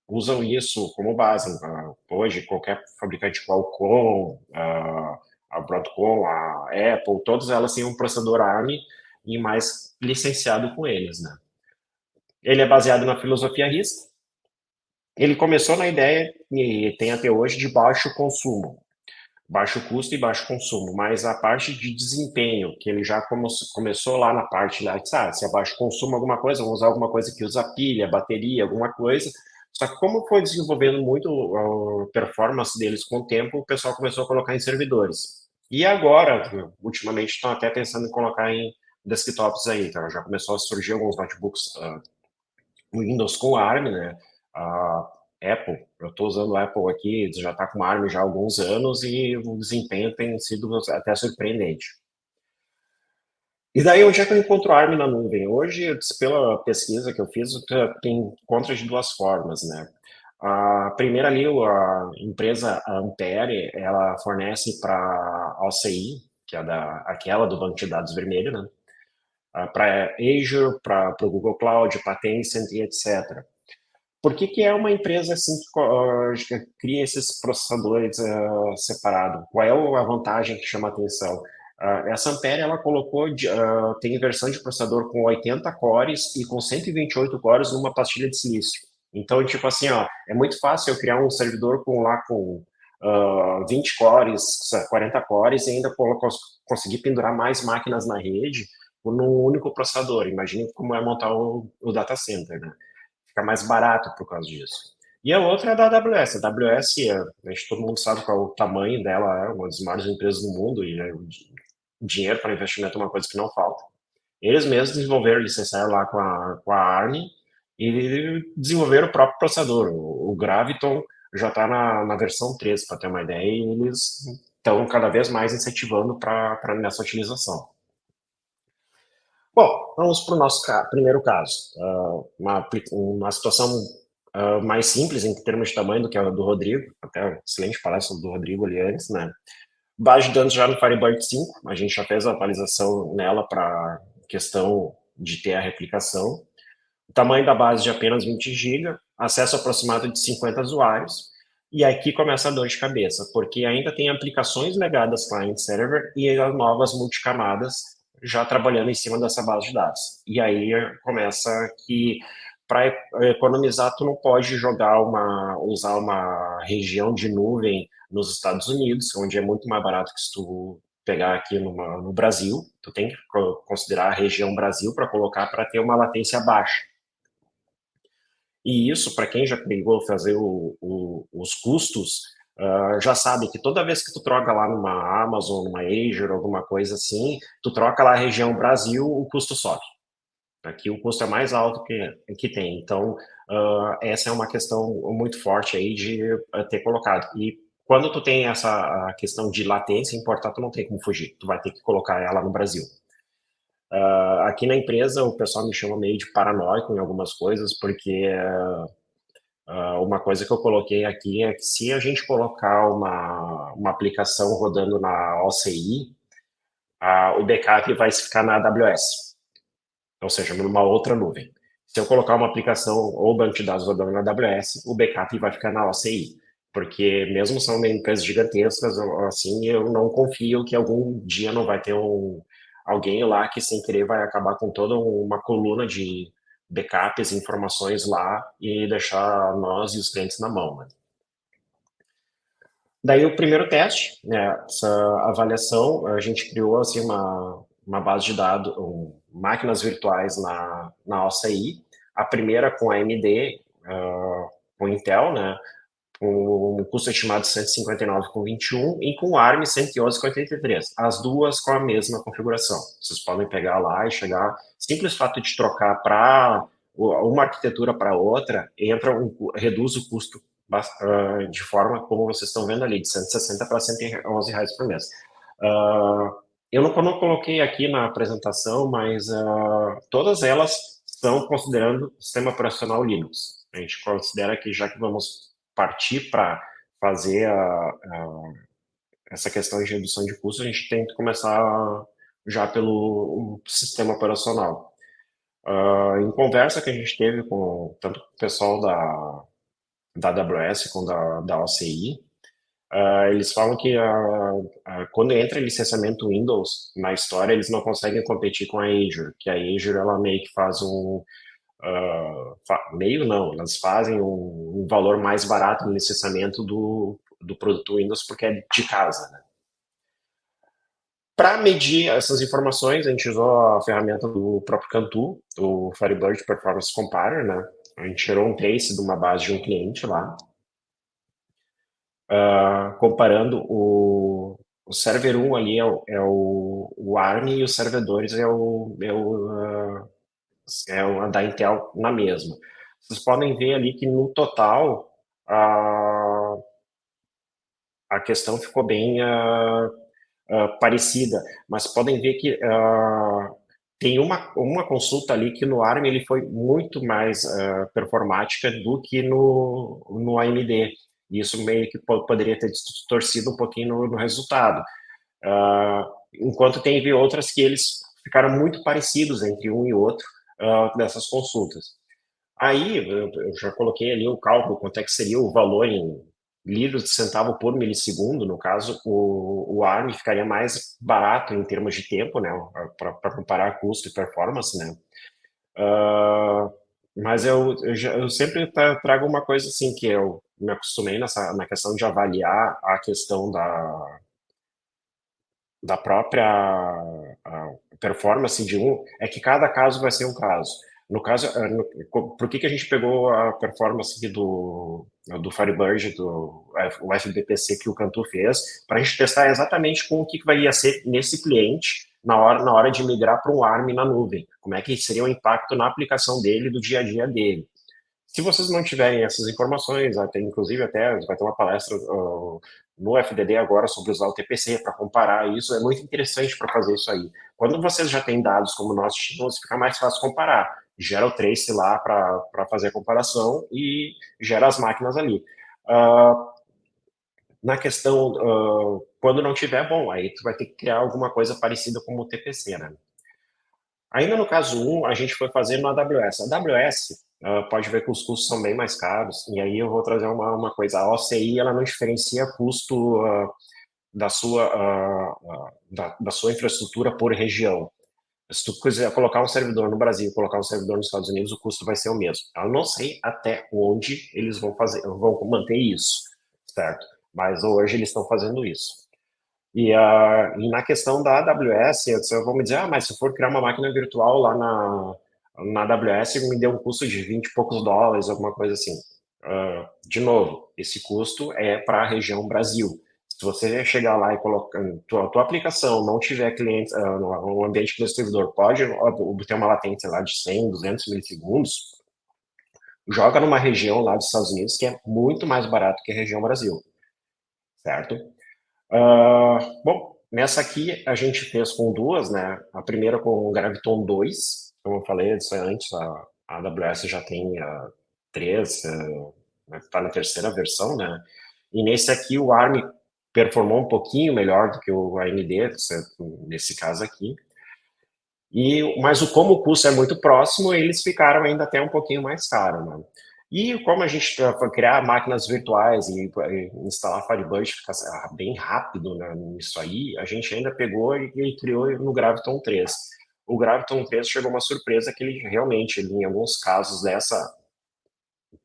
usam isso como base. Hoje, qualquer fabricante Qualcomm, a Broadcom, a Apple, todas elas têm um processador ARM e mais licenciado com eles, né? Ele é baseado na filosofia RISC, ele começou na ideia, e tem até hoje, de baixo consumo, baixo custo e baixo consumo, mas a parte de desempenho, que ele já começou lá na parte lá, se é baixo consumo alguma coisa, vamos usar alguma coisa que usa pilha, bateria, alguma coisa. Só que como foi desenvolvendo muito a performance deles com o tempo, o pessoal começou a colocar em servidores. E agora, ultimamente, estão até pensando em colocar em desktops aí, então já começou a surgir alguns notebooks Windows com ARM, né? A Apple, eu estou usando o Apple aqui, já está com ARM já há alguns anos e o desempenho tem sido até surpreendente. E daí, onde é que eu encontro ARM na nuvem? Hoje, pela pesquisa que eu fiz, tem encontra de duas formas, né? A primeira ali, a empresa Ampere, ela fornece para a OCI, que é aquela do banco de dados vermelho, né? Para Azure, para o Google Cloud, para Tencent e etc. Por que é uma empresa assim que cria esses processadores separados? Qual é a vantagem que chama a atenção? Essa Ampere, ela colocou, tem versão de processador com 80 cores e com 128 cores numa pastilha de silício. Então, tipo assim, ó, é muito fácil eu criar um servidor com 20 cores, 40 cores e ainda conseguir pendurar mais máquinas na rede num único processador. Imagine como é montar o data center, né? Fica mais barato por causa disso. E a outra é da AWS. A AWS, todo mundo sabe qual é o tamanho dela, é uma das maiores empresas do mundo e o dinheiro para investimento é uma coisa que não falta. Eles mesmos desenvolveram, licenciaram lá com a ARM e desenvolveram o próprio processador. O Graviton já está na versão 3, para ter uma ideia, e eles estão cada vez mais incentivando para nessa utilização. Bom, vamos para o nosso primeiro caso. Uma situação mais simples em termos de tamanho do que a do Rodrigo, até excelente palestra do Rodrigo ali antes, né? Base de dados já no Firebird 5, a gente já fez a atualização nela para questão de ter a replicação. O tamanho da base de apenas 20 GB, acesso aproximado de 50 usuários, e aqui começa a dor de cabeça, porque ainda tem aplicações legadas client-server e as novas multicamadas já trabalhando em cima dessa base de dados. E aí começa que para economizar, tu não pode usar uma região de nuvem nos Estados Unidos, onde é muito mais barato que se tu pegar aqui no Brasil. Tu tem que considerar a região Brasil para colocar para ter uma latência baixa. E isso, para quem já pegou fazer os custos, já sabe que toda vez que tu troca lá numa Amazon, numa Azure, alguma coisa assim, tu troca lá a região Brasil, o custo sobe. Aqui o custo é mais alto que tem. Então, essa é uma questão muito forte aí de ter colocado. E quando tu tem essa questão de latência, importar, tu não tem como fugir. Tu vai ter que colocar ela no Brasil. Aqui na empresa, o pessoal me chama meio de paranoico em algumas coisas, porque uma coisa que eu coloquei aqui é que se a gente colocar uma aplicação rodando na OCI, o backup vai ficar na AWS, ou seja, numa outra nuvem. Se eu colocar uma aplicação ou banco de dados rodando na AWS, o backup vai ficar na OCI, porque mesmo são empresas gigantescas, assim, eu não confio que algum dia não vai ter alguém lá que sem querer vai acabar com toda uma coluna de backups, informações lá e deixar nós e os clientes na mão, né? Daí o primeiro teste, né, essa avaliação, a gente criou assim uma base de dados, máquinas virtuais na OCI, a primeira com AMD, com Intel, né, com um custo estimado de 159,21 e com ARM 111,83, as duas com a mesma configuração. Vocês podem pegar lá e chegar, simples fato de trocar para uma arquitetura para outra, reduz o custo de forma como vocês estão vendo ali, de 160 para R$ 111 por mês. Eu não coloquei aqui na apresentação, mas todas elas estão considerando sistema operacional Linux. A gente considera que já que vamos partir para fazer essa questão de redução de custos, a gente tem que começar já pelo sistema operacional. Em conversa que a gente teve com tanto o pessoal da AWS como da OCI, eles falam que quando entra licenciamento Windows na história, eles não conseguem competir com a Azure, que a Azure ela meio que faz meio não, elas fazem um valor mais barato no licenciamento do produto Windows porque é de casa, né? Para medir essas informações, a gente usou a ferramenta do próprio Cantu, o Firebird Performance Comparer, né? A gente tirou um trace de uma base de um cliente lá, comparando o server 1 ali o ARM e o server 2 a da Intel na mesma. Vocês podem ver ali que no total a questão ficou bem parecida, mas podem ver que tem uma consulta ali que no ARM ele foi muito mais performática do que no AMD. Isso meio que poderia ter distorcido um pouquinho no resultado. Enquanto teve outras que eles ficaram muito parecidos entre um e outro dessas consultas. Aí eu já coloquei ali o cálculo, quanto é que seria o valor em livros de centavo por milissegundo. No caso, o ARM ficaria mais barato em termos de tempo, né, para comparar custo e performance, né. Mas eu sempre trago uma coisa assim, que eu me acostumei na questão de avaliar a questão da própria performance de é que cada caso vai ser um caso. No caso, por que a gente pegou a performance aqui do Firebird, o FBPC que o Cantu fez, para a gente testar exatamente com o que vai ser nesse cliente na hora de migrar para um ARM na nuvem. Como é que seria o impacto na aplicação dele, do dia a dia dele. Se vocês não tiverem essas informações, inclusive até vai ter uma palestra no FDD agora sobre usar o TPC para comparar isso, é muito interessante para fazer isso aí. Quando vocês já têm dados como nós tínhamos, fica mais fácil comparar. Gera o trace lá para fazer a comparação e gera as máquinas ali. Na questão, quando não tiver, bom, aí tu vai ter que criar alguma coisa parecida com o TPC, né? Ainda no caso 1, a gente foi fazer no AWS. A AWS, pode ver que os custos são bem mais caros, e aí eu vou trazer uma coisa. A OCI, ela não diferencia custo da sua infraestrutura por região. Se tu quiser colocar um servidor no Brasil, colocar um servidor nos Estados Unidos, o custo vai ser o mesmo. Eu não sei até onde eles vão manter isso, certo? Mas hoje eles estão fazendo isso. E na questão da AWS, vocês vão me dizer, mas se for criar uma máquina virtual lá na AWS, me deu um custo de 20 e poucos dólares, alguma coisa assim. De novo, esse custo é para a região Brasil. Se você chegar lá e colocar, tua aplicação não tiver clientes, um ambiente do servidor pode obter uma latência lá de 100, 200 milissegundos, joga numa região lá dos Estados Unidos que é muito mais barato que a região Brasil, certo? Bom, nessa aqui a gente fez com duas, né? A primeira com o Graviton 2, como eu falei antes, a AWS já tem três, está na terceira versão, né? E nesse aqui o ARM performou um pouquinho melhor do que o AMD, nesse caso aqui. Mas como o custo é muito próximo, eles ficaram ainda até um pouquinho mais caros, né? E como a gente foi criar máquinas virtuais e instalar Firebird fica bem rápido, né, nisso aí, a gente ainda pegou e criou no Graviton 3. O Graviton 3 chegou uma surpresa que ele realmente, em alguns casos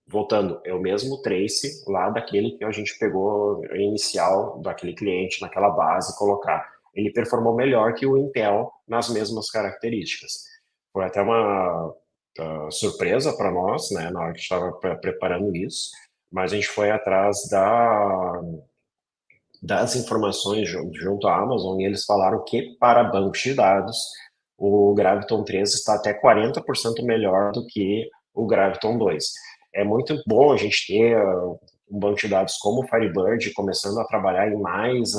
voltando, é o mesmo trace lá daquele que a gente pegou inicial daquele cliente naquela base colocar. Ele performou melhor que o Intel nas mesmas características. Foi até uma surpresa para nós, né, na hora que estava preparando isso, mas a gente foi atrás das informações junto à Amazon e eles falaram que para bancos de dados o Graviton 3 está até 40% melhor do que o Graviton 2. É muito bom a gente ter um banco de dados como o Firebird começando a trabalhar em mais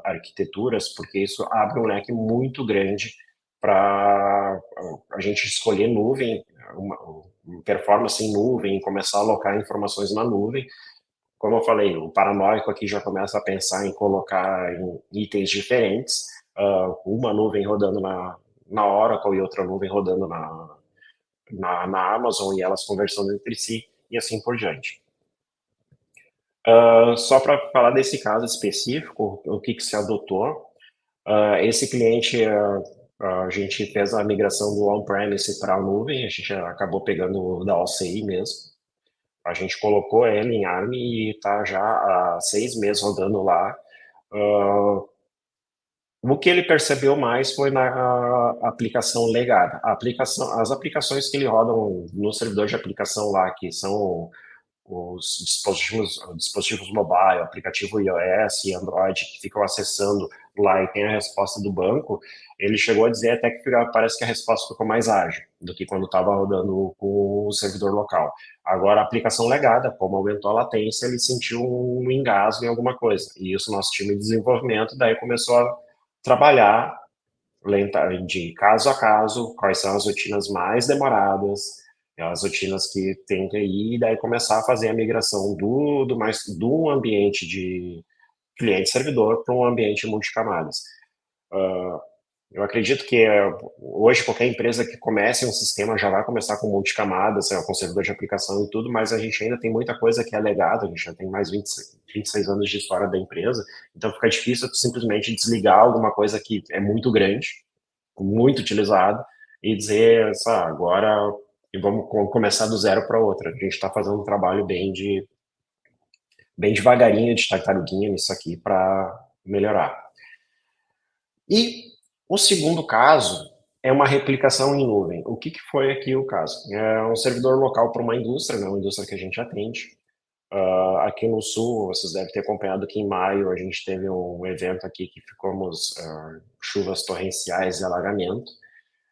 arquiteturas, porque isso abre um leque muito grande para a gente escolher nuvem, uma performance em nuvem, começar a alocar informações na nuvem. Como eu falei, o paranoico aqui já começa a pensar em colocar em itens diferentes, uma nuvem rodando na Oracle e outra nuvem rodando na Amazon e elas conversando entre si e assim por diante. Só para falar desse caso específico, o que se adotou, esse cliente A gente fez a migração do on-premise para a nuvem, a gente acabou pegando o da OCI mesmo. A gente colocou ele em ARM e está já há 6 meses rodando lá. O que ele percebeu mais foi na aplicação legada. As aplicações que ele rodam no servidor de aplicação lá, que são os dispositivos mobile, aplicativo iOS e Android que ficam acessando lá e tem a resposta do banco, ele chegou a dizer até que parece que a resposta ficou mais ágil do que quando estava rodando com o servidor local. Agora, a aplicação legada, como aumentou a latência, ele sentiu um engasgo em alguma coisa. E isso nosso time de desenvolvimento daí começou a trabalhar de caso a caso, quais são as rotinas mais demoradas, as rotinas que tem que ir, e daí começar a fazer a migração do ambiente de cliente-servidor para um ambiente multicamadas. Eu acredito que hoje qualquer empresa que comece um sistema já vai começar com multicamadas, com servidor de aplicação e tudo, mas a gente ainda tem muita coisa que é legada, a gente já tem mais 26 anos de história da empresa, então fica difícil simplesmente desligar alguma coisa que é muito grande, muito utilizado, e dizer, agora vamos começar do zero para outra. A gente está fazendo um trabalho bem devagarinho, de tartaruguinha nisso aqui para melhorar. E o segundo caso é uma replicação em nuvem. O que foi aqui o caso? É um servidor local para uma indústria, né, uma indústria que a gente atende. Aqui no Sul, vocês devem ter acompanhado que em maio a gente teve um evento aqui que ficamos chuvas torrenciais e alagamento.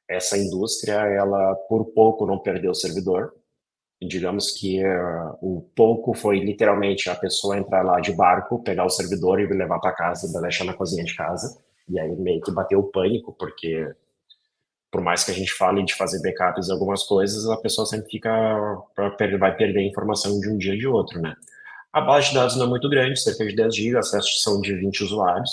Essa indústria, ela por pouco não perdeu o servidor. Digamos que o pouco foi literalmente a pessoa entrar lá de barco, pegar o servidor e levar para casa, deixar na cozinha de casa. E aí meio que bateu o pânico, porque por mais que a gente fale de fazer backups e algumas coisas, a pessoa sempre vai perder a informação de um dia de outro, né? A base de dados não é muito grande, cerca de 10 GB, acessos são de 20 usuários.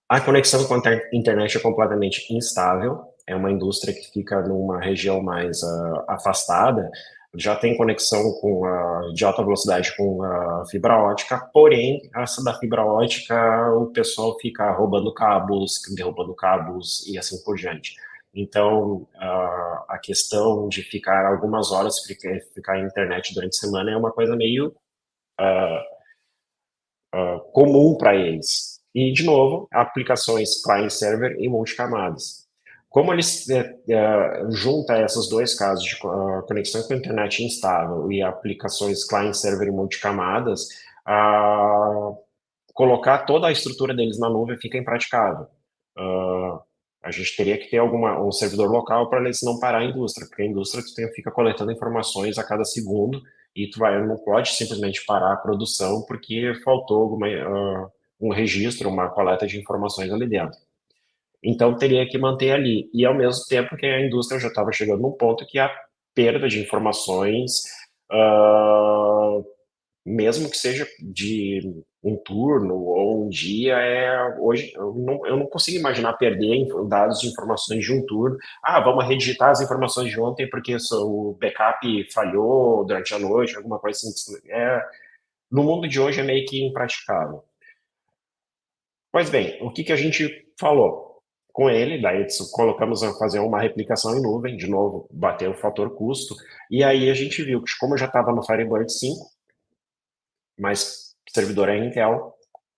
A conexão com a internet é completamente instável, é uma indústria que fica numa região mais afastada, já tem conexão de alta velocidade com a fibra ótica, porém, essa da fibra ótica, o pessoal fica roubando cabos, derrubando cabos e assim por diante. Então, a questão de ficar algumas horas, ficar em internet durante a semana é uma coisa meio comum para eles. E, de novo, aplicações client-server e multicamadas. Como eles juntam esses dois casos de conexão com a internet instável e aplicações client-server e multicamadas, colocar toda a estrutura deles na nuvem fica impraticável. A gente teria que ter um servidor local para eles não parar a indústria, porque a indústria fica coletando informações a cada segundo e não pode simplesmente parar a produção porque faltou um registro, uma coleta de informações ali dentro. Então, teria que manter ali. E, ao mesmo tempo que a indústria já estava chegando num ponto que a perda de informações, mesmo que seja de um turno ou um dia, hoje eu não consigo imaginar perder dados de informações de um turno. Vamos redigitar as informações de ontem porque o backup falhou durante a noite, alguma coisa assim. No mundo de hoje é meio que impraticável. Pois bem, o que a gente falou com ele? Daí colocamos a fazer uma replicação em nuvem, de novo, bater o fator custo, e aí a gente viu que como já estava no Firebird 5, mas servidor é Intel,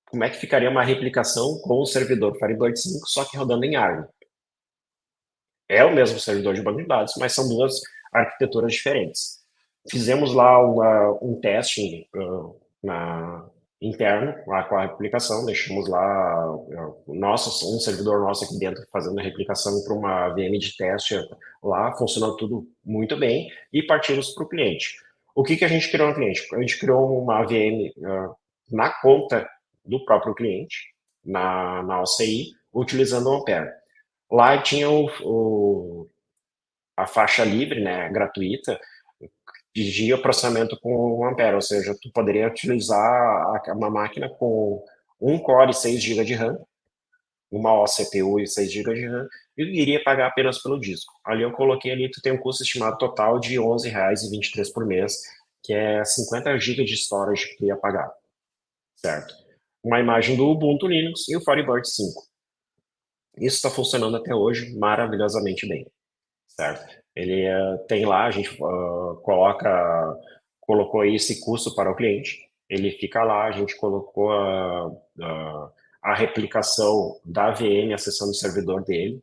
como é que ficaria uma replicação com o servidor Firebird 5, só que rodando em ARM? É o mesmo servidor de banco de dados, mas são duas arquiteturas diferentes. Fizemos lá um teste interno lá com a replicação, deixamos lá um servidor nosso aqui dentro fazendo a replicação para uma VM de teste lá, funcionando tudo muito bem, e partimos para o cliente. O que a gente criou no cliente? A gente criou uma VM na conta do próprio cliente, na OCI, utilizando o Ampere. Lá tinha a faixa livre, né, gratuita, de processamento com o Ampere, ou seja, tu poderia utilizar uma máquina com um core e 6 GB de RAM, uma OCPU e 6 GB de RAM, e iria pagar apenas pelo disco. Ali eu coloquei ali, tu tem um custo estimado total de R$ 11,23 por mês, que é 50 GB de storage que tu ia pagar, certo? Uma imagem do Ubuntu Linux e o Firebird 5. Isso está funcionando até hoje maravilhosamente bem, certo? Ele tem lá, a gente colocou esse custo para o cliente, ele fica lá, a gente colocou a replicação da VM acessando o servidor dele,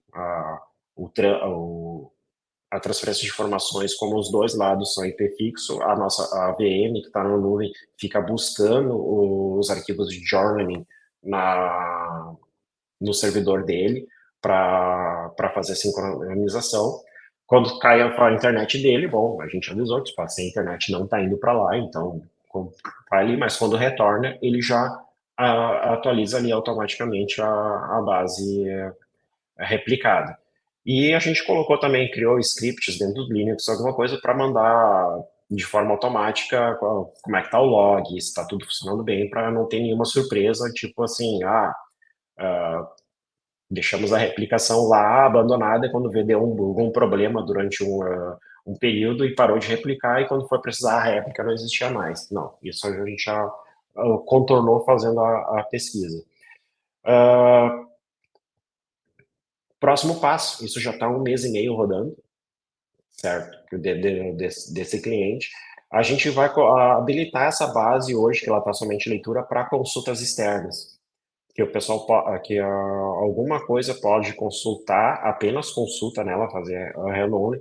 a transferência de informações, como os dois lados são IP fixo, a VM que está na nuvem fica buscando os arquivos de journaling no servidor dele para fazer a sincronização. Quando cai a internet dele, bom, a gente avisou que se a internet não está indo para lá, então vai ali, mas quando retorna, ele já atualiza ali automaticamente a base replicada. E a gente colocou também, criou scripts dentro do Linux, alguma coisa para mandar de forma automática como é que está o log, se está tudo funcionando bem, para não ter nenhuma surpresa, tipo assim, deixamos a replicação lá abandonada quando deu algum problema durante um período e parou de replicar, e quando foi precisar a réplica não existia mais. Não, isso a gente já contornou fazendo a pesquisa. Próximo passo, isso já está 1 mês e meio rodando, certo? Desse cliente. A gente vai habilitar essa base hoje, que ela está somente leitura, para consultas externas. Que o pessoal, que alguma coisa pode consultar, apenas consulta nela, fazer a read-only,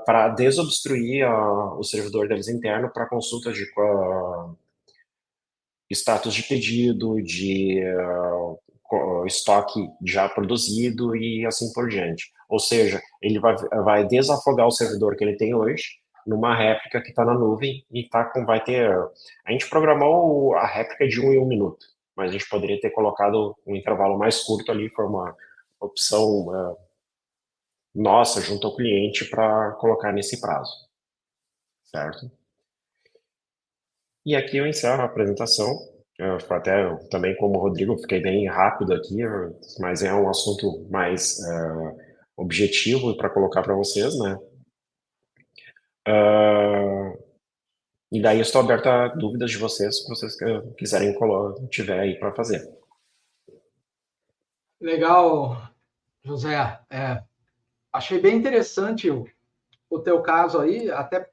para desobstruir o servidor deles interno para consulta de status de pedido, de estoque já produzido e assim por diante. Ou seja, ele vai desafogar o servidor que ele tem hoje numa réplica que está na nuvem e vai ter... A gente programou a réplica de 1 em 1 minuto, mas a gente poderia ter colocado um intervalo mais curto ali, foi uma opção nossa, junto ao cliente, para colocar nesse prazo, certo? E aqui eu encerro a apresentação. Até também, como o Rodrigo, fiquei bem rápido aqui, mas é um assunto mais objetivo para colocar para vocês, né? E daí eu estou aberto a dúvidas de vocês, se vocês quiserem tiver aí para fazer. Legal, José. Achei bem interessante o teu caso aí, até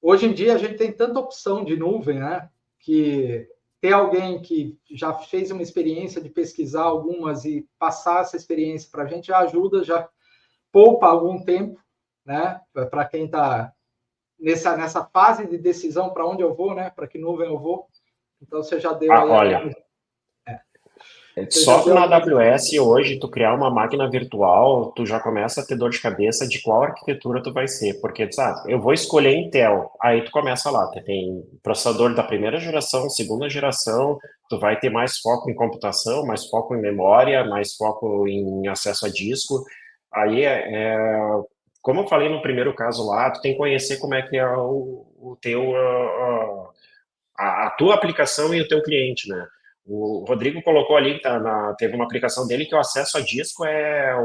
hoje em dia a gente tem tanta opção de nuvem, né? Que ter alguém que já fez uma experiência de pesquisar algumas e passar essa experiência para a gente já ajuda, já poupa algum tempo, né? Para quem está nessa fase de decisão para onde eu vou, né? Para que nuvem eu vou. Então você já deu aí Olha, só na AWS hoje, tu criar uma máquina virtual, tu já começa a ter dor de cabeça de qual arquitetura tu vai ser, porque, sabe, eu vou escolher Intel, aí tu começa lá, tem processador da primeira geração, segunda geração, tu vai ter mais foco em computação, mais foco em memória, mais foco em acesso a disco, aí como eu falei no primeiro caso lá, tu tem que conhecer como é que é o teu, a tua aplicação e o teu cliente, né? O Rodrigo colocou ali, teve uma aplicação dele que o acesso a disco é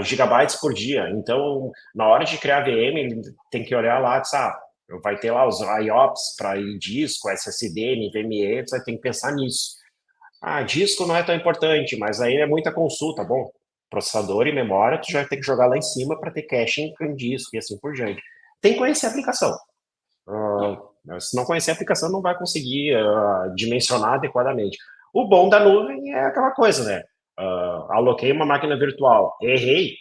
gigabytes por dia. Então, na hora de criar VM, ele tem que olhar lá, vai ter lá os IOPS para ir disco, SSD, NVMe, você tem que pensar nisso. Disco não é tão importante, mas aí é muita consulta. Bom, processador e memória, tu já vai ter que jogar lá em cima para ter caching em disco e assim por diante. Tem que conhecer a aplicação. Se não conhecer a aplicação, não vai conseguir dimensionar adequadamente. O bom da nuvem é aquela coisa, né? Aloquei uma máquina virtual, errei,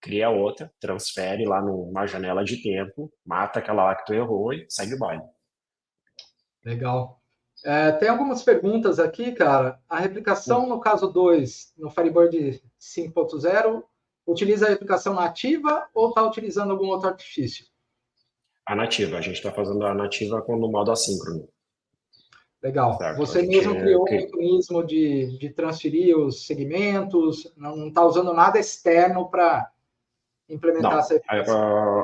cria outra, transfere lá numa janela de tempo, mata aquela lá que tu errou e segue o baile. Legal. Tem algumas perguntas aqui, cara. A replicação no caso 2, no Firebird 5.0, utiliza a replicação nativa ou está utilizando algum outro artifício? A nativa, a gente está fazendo a nativa no modo assíncrono. Legal. Certo. Você mesmo criou um mecanismo de transferir os segmentos, não está usando nada externo para implementar essa replicação?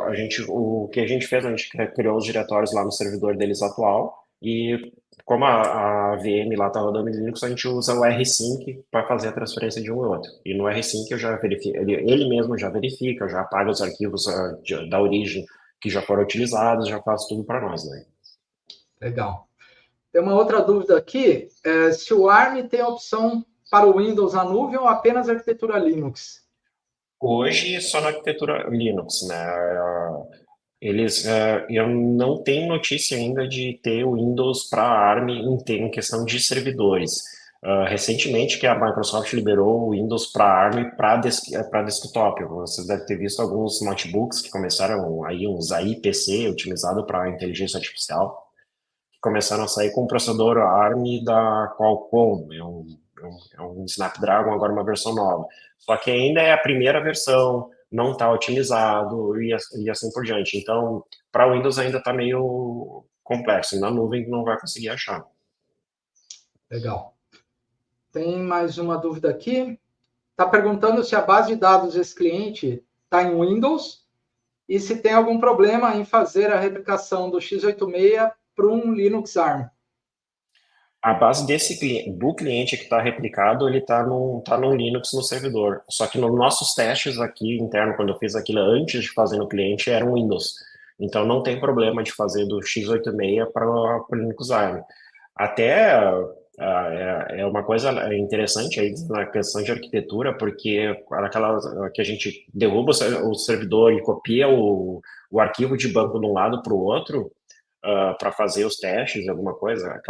O que a gente fez, a gente criou os diretórios lá no servidor deles atual, e como a VM lá está rodando em Linux, a gente usa o rsync para fazer a transferência de um e outro. E no rsync eu já verifico, ele mesmo já verifica, já apaga os arquivos da origem que já foram utilizados, já faz tudo para nós, né? Legal. Tem uma outra dúvida aqui, se o ARM tem a opção para o Windows na nuvem ou apenas arquitetura Linux? Hoje, só na arquitetura Linux, né? Eu não tenho notícia ainda de ter o Windows para ARM em questão de servidores. Recentemente que a Microsoft liberou o Windows para ARM para desktop. Você deve ter visto alguns notebooks que começaram aí, uns AI PC otimizado para inteligência artificial, que começaram a sair com o processador ARM da Qualcomm. É um Snapdragon, agora uma versão nova. Só que ainda é a primeira versão, não está otimizado e assim por diante. Então, para o Windows ainda está meio complexo. Na nuvem não vai conseguir achar. Legal. Tem mais uma dúvida aqui. Está perguntando se a base de dados desse cliente está em Windows e se tem algum problema em fazer a replicação do x86 para um Linux ARM. A base do cliente que está replicado, ele está no Linux no servidor. Só que nos nossos testes aqui interno, quando eu fiz aquilo antes de fazer no cliente, era um Windows. Então não tem problema de fazer do x86 para o Linux ARM. Até é uma coisa interessante aí na questão de arquitetura, porque aquela que a gente derruba o servidor e copia o arquivo de banco de um lado para o outro, para fazer os testes, alguma coisa,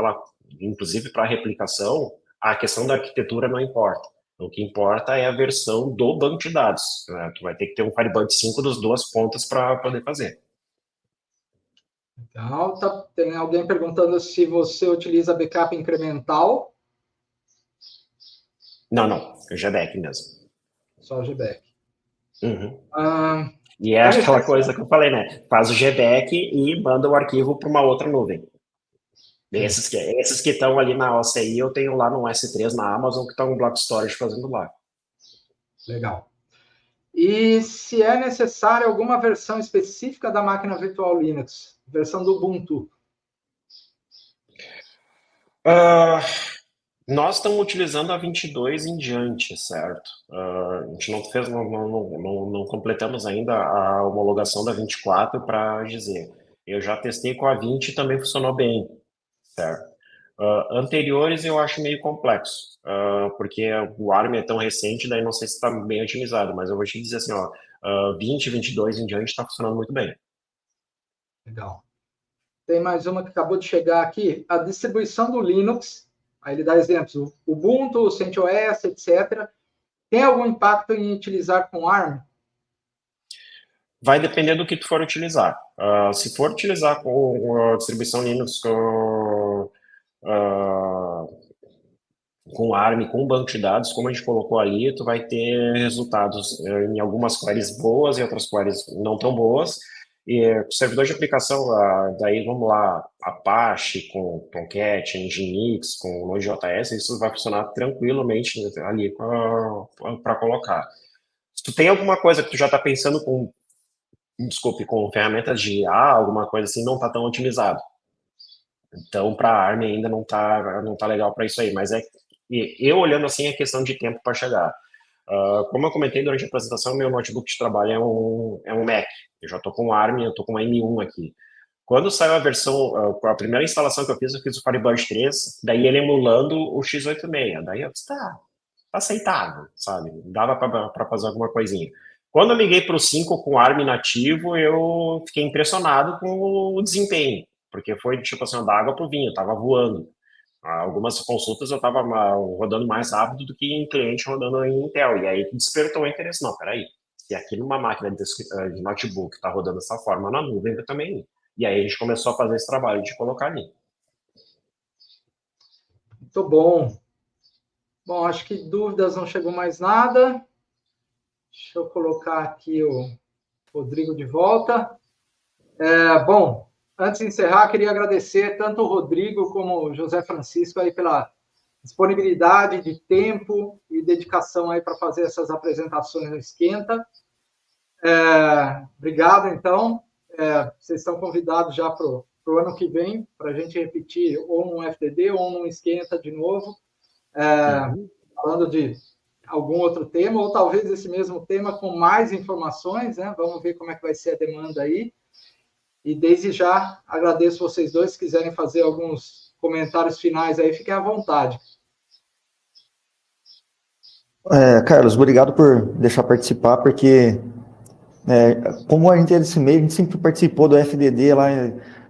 inclusive para replicação, a questão da arquitetura não importa. O que importa é a versão do banco de dados, né? Tu vai ter que ter um Firebird 5 das duas pontas para poder fazer. Então, tem alguém perguntando se você utiliza backup incremental. Não, é o GBAC mesmo. Só o GBAC. Uhum. Ah, E é aquela coisa que eu falei, né? Faz o GBAC e manda o arquivo para uma outra nuvem. Esses que estão ali na OCI, eu tenho lá no S3 na Amazon, que estão no Block Storage fazendo lá. Legal. E se é necessária alguma versão específica da máquina virtual Linux, versão do Ubuntu? Nós estamos utilizando a 22 em diante, certo? A gente não completamos ainda a homologação da 24 para dizer. Eu já testei com a 20 e também funcionou bem, certo? Anteriores eu acho meio complexo, porque o ARM é tão recente, daí não sei se está bem otimizado, mas eu vou te dizer assim, 20, 22 em diante está funcionando muito bem. Legal. Tem mais uma que acabou de chegar aqui. A distribuição do Linux, aí ele dá exemplos, Ubuntu, CentOS, etc. Tem algum impacto em utilizar com ARM? Vai depender do que tu for utilizar. Se for utilizar com a distribuição Linux com ARM, com banco de dados, como a gente colocou ali, tu vai ter resultados em algumas queries boas e outras queries não tão boas. E servidor de aplicação, daí vamos lá, Apache com Tomcat, Nginx, com Node.js, isso vai funcionar tranquilamente ali para colocar. Se tu tem alguma coisa que tu já está pensando com ferramentas de IA, alguma coisa assim, não está tão otimizado. Então, para a ARM ainda não tá legal para isso aí, mas eu olhando assim, é questão de tempo para chegar. Como eu comentei durante a apresentação, meu notebook de trabalho é um Mac. Eu já estou com ARM, eu estou com uma M1 aqui. Quando saiu a versão, a primeira instalação que eu fiz o Firebird 3, daí ele emulando o x86. Daí eu disse, tá aceitável, sabe? Dava para fazer alguma coisinha. Quando eu migrei para o 5 com ARM nativo, eu fiquei impressionado com o desempenho, porque foi tipo assim, da água para o vinho, estava voando. Algumas consultas eu estava rodando mais rápido do que em cliente rodando em Intel, e aí despertou o interesse. Não, peraí, se aqui numa máquina de notebook está rodando dessa forma, na nuvem eu também. E aí a gente começou a fazer esse trabalho de colocar ali. Muito bom. Bom, acho que dúvidas não chegou mais nada. Deixa eu colocar aqui o Rodrigo de volta. Bom, antes de encerrar, queria agradecer tanto o Rodrigo como o José Francisco aí pela disponibilidade de tempo e dedicação aí para fazer essas apresentações no Esquenta. Obrigado, então. Vocês estão convidados já para o ano que vem, para a gente repetir ou num FDD ou num Esquenta de novo, falando de algum outro tema, ou talvez esse mesmo tema com mais informações, né? Vamos ver como é que vai ser a demanda aí. E desde já agradeço vocês dois, se quiserem fazer alguns comentários finais aí, fiquem à vontade. Carlos, obrigado por deixar participar, porque como a gente é desse meio, a gente sempre participou do FDD lá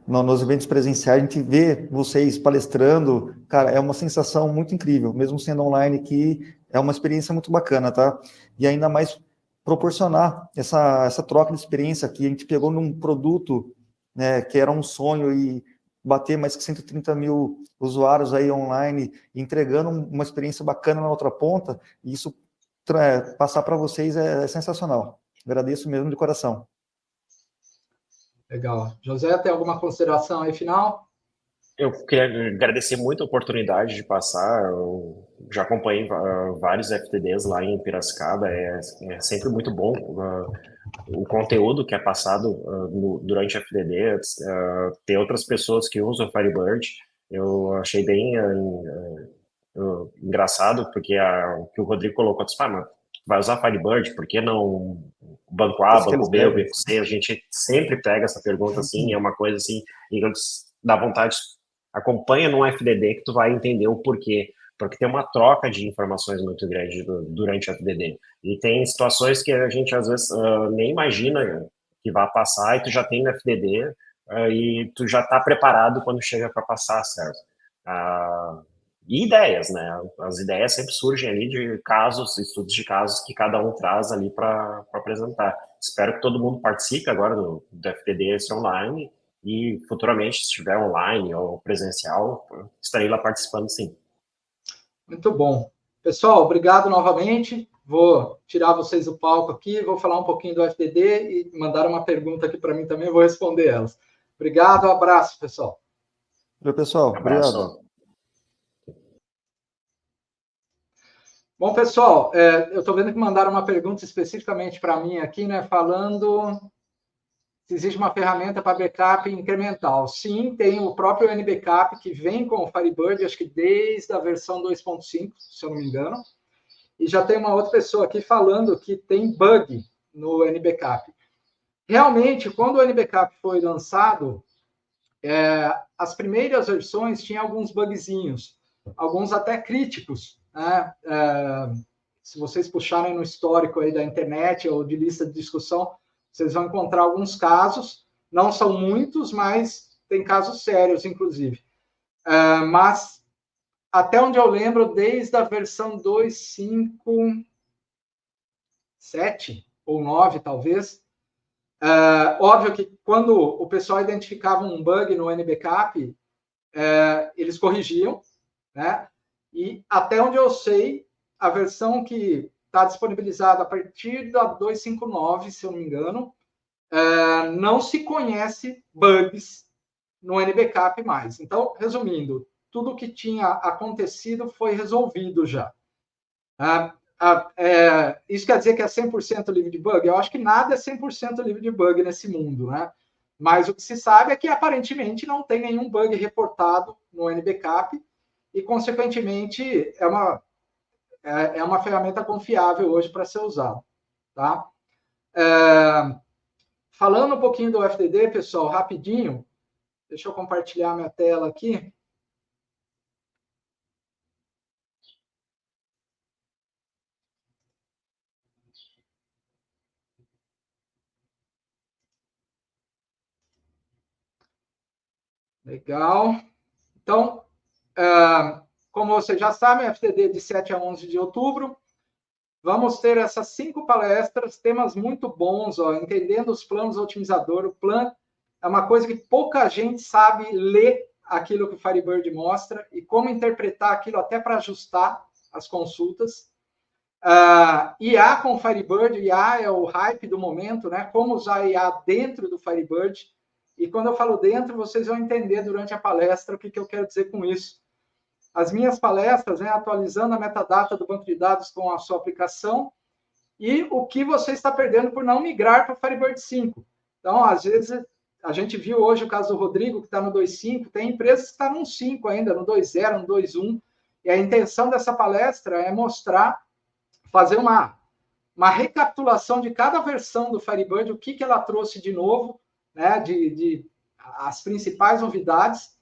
nos eventos presenciais, a gente vê vocês palestrando, cara, é uma sensação muito incrível, mesmo sendo online aqui, é uma experiência muito bacana, tá? E ainda mais proporcionar essa troca de experiência aqui, a gente pegou num produto, né, que era um sonho e bater mais que 130 mil usuários aí online, entregando uma experiência bacana na outra ponta, e isso passar para vocês é sensacional. Agradeço mesmo de coração. Legal. José, tem alguma consideração aí final? Eu queria agradecer muito a oportunidade de passar. Eu já acompanhei vários FTDs lá em Piracicaba. É sempre muito bom o conteúdo que é passado durante a FTD. Ter outras pessoas que usam Firebird. Eu achei bem engraçado, porque o que o Rodrigo colocou, eu disse, mas vai usar Firebird, por que não banco A, Coisa que banco eles B, o pedem. banco C? A gente sempre pega essa pergunta assim, é uma coisa assim, e dá vontade, acompanha no FDD que tu vai entender o porquê, porque tem uma troca de informações muito grande durante o FDD, e tem situações que a gente às vezes nem imagina que vai passar, e tu já tem no FDD, e tu já está preparado quando chega para passar, certo? E ideias, né? As ideias sempre surgem ali de casos, estudos de casos que cada um traz ali para apresentar. Espero que todo mundo participe agora do FTD esse online e futuramente, se estiver online ou presencial, estarei lá participando sim. Muito bom. Pessoal, obrigado novamente. Vou tirar vocês do palco aqui, vou falar um pouquinho do FDD e mandar uma pergunta aqui para mim também, vou responder elas. Obrigado, abraço, pessoal. Valeu, pessoal. Um Obrigado. abraço. Bom, pessoal, eu estou vendo que mandaram uma pergunta especificamente para mim aqui, né, falando se existe uma ferramenta para backup incremental. Sim, tem o próprio NBackup, que vem com o Firebird, acho que desde a versão 2.5, se eu não me engano. E já tem uma outra pessoa aqui falando que tem bug no NBackup. Realmente, quando o NBackup foi lançado, as primeiras versões tinham alguns bugzinhos, alguns até críticos, né? Se vocês puxarem no histórico aí da internet ou de lista de discussão, vocês vão encontrar alguns casos, não são muitos, mas tem casos sérios, inclusive. Mas, até onde eu lembro, desde a versão 2.5.7 ou 9, talvez, óbvio que quando o pessoal identificava um bug no NBackup, eles corrigiam, né? E até onde eu sei, a versão que está disponibilizada a partir da 2.5.9, se eu não me engano, não se conhece bugs no NBackup mais. Então, resumindo, tudo o que tinha acontecido foi resolvido já. Isso quer dizer que é 100% livre de bug? Eu acho que nada é 100% livre de bug nesse mundo, né? Mas o que se sabe é que, aparentemente, não tem nenhum bug reportado no NBackup e, consequentemente, é uma ferramenta confiável hoje para ser usada. Tá? Falando um pouquinho do FDD, pessoal, rapidinho, deixa eu compartilhar minha tela aqui. Legal. Então, como vocês já sabem, FDD de 7 a 11 de outubro. Vamos ter essas 5 palestras, temas muito bons, ó, entendendo os planos otimizador. O plan é uma coisa que pouca gente sabe ler aquilo que o Firebird mostra e como interpretar aquilo até para ajustar as consultas. IA com Firebird, IA é o hype do momento, né? Como usar IA dentro do Firebird. E quando eu falo dentro, vocês vão entender durante a palestra o que eu quero dizer com isso. As minhas palestras, né, atualizando a metadata do banco de dados com a sua aplicação e o que você está perdendo por não migrar para o Firebird 5. Então, às vezes, a gente viu hoje o caso do Rodrigo, que está no 2.5, tem empresas que estão no 5 ainda, no 2.0, no 2.1, e a intenção dessa palestra é mostrar, fazer uma recapitulação de cada versão do Firebird, o que ela trouxe de novo, né, as principais novidades,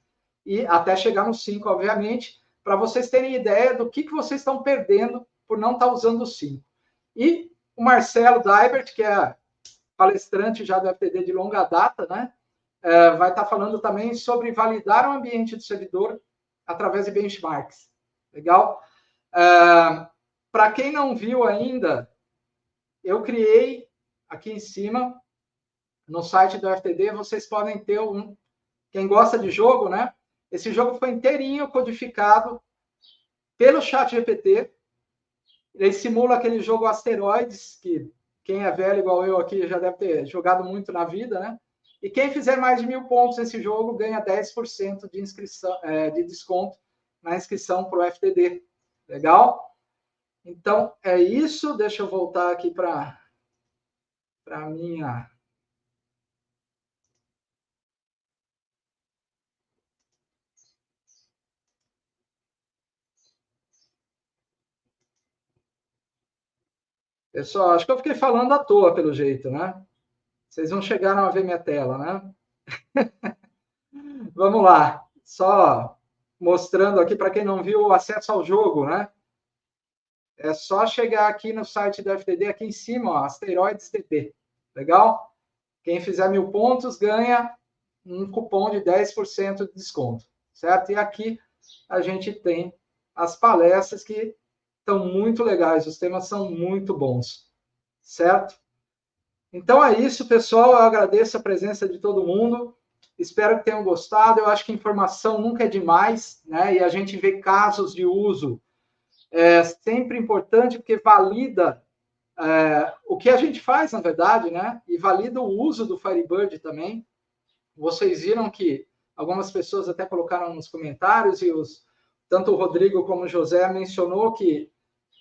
e até chegar no 5, obviamente, para vocês terem ideia do que vocês estão perdendo por não estar usando o 5. E o Marcelo Daibert, que é palestrante já do FDD de longa data, né? Vai estar falando também sobre validar o ambiente do servidor através de benchmarks. Legal? Para quem não viu ainda, eu criei aqui em cima, no site do FDD, vocês podem ter quem gosta de jogo, né? Esse jogo foi inteirinho codificado pelo ChatGPT. Ele simula aquele jogo Asteroids, que quem é velho igual eu aqui já deve ter jogado muito na vida, né? E quem fizer mais de 1.000 pontos nesse jogo ganha 10% de inscrição, de desconto na inscrição para o FDD. Legal? Então, é isso. Deixa eu voltar aqui para a minha... Pessoal, acho que eu fiquei falando à toa, pelo jeito, né? Vocês não chegaram a ver minha tela, né? Vamos lá. Só mostrando aqui, para quem não viu, o acesso ao jogo, né? É só chegar aqui no site do FDD, aqui em cima, ó, Asteroids TP. Legal? Quem fizer 1.000 pontos ganha um cupom de 10% de desconto, certo? E aqui a gente tem as palestras que estão muito legais, os temas são muito bons, certo? Então é isso, pessoal. Eu agradeço a presença de todo mundo. Espero que tenham gostado. Eu acho que informação nunca é demais, né? E a gente vê casos de uso é sempre importante, porque valida o que a gente faz, na verdade, né? E valida o uso do Firebird também. Vocês viram que algumas pessoas até colocaram nos comentários, e tanto o Rodrigo como o José mencionou que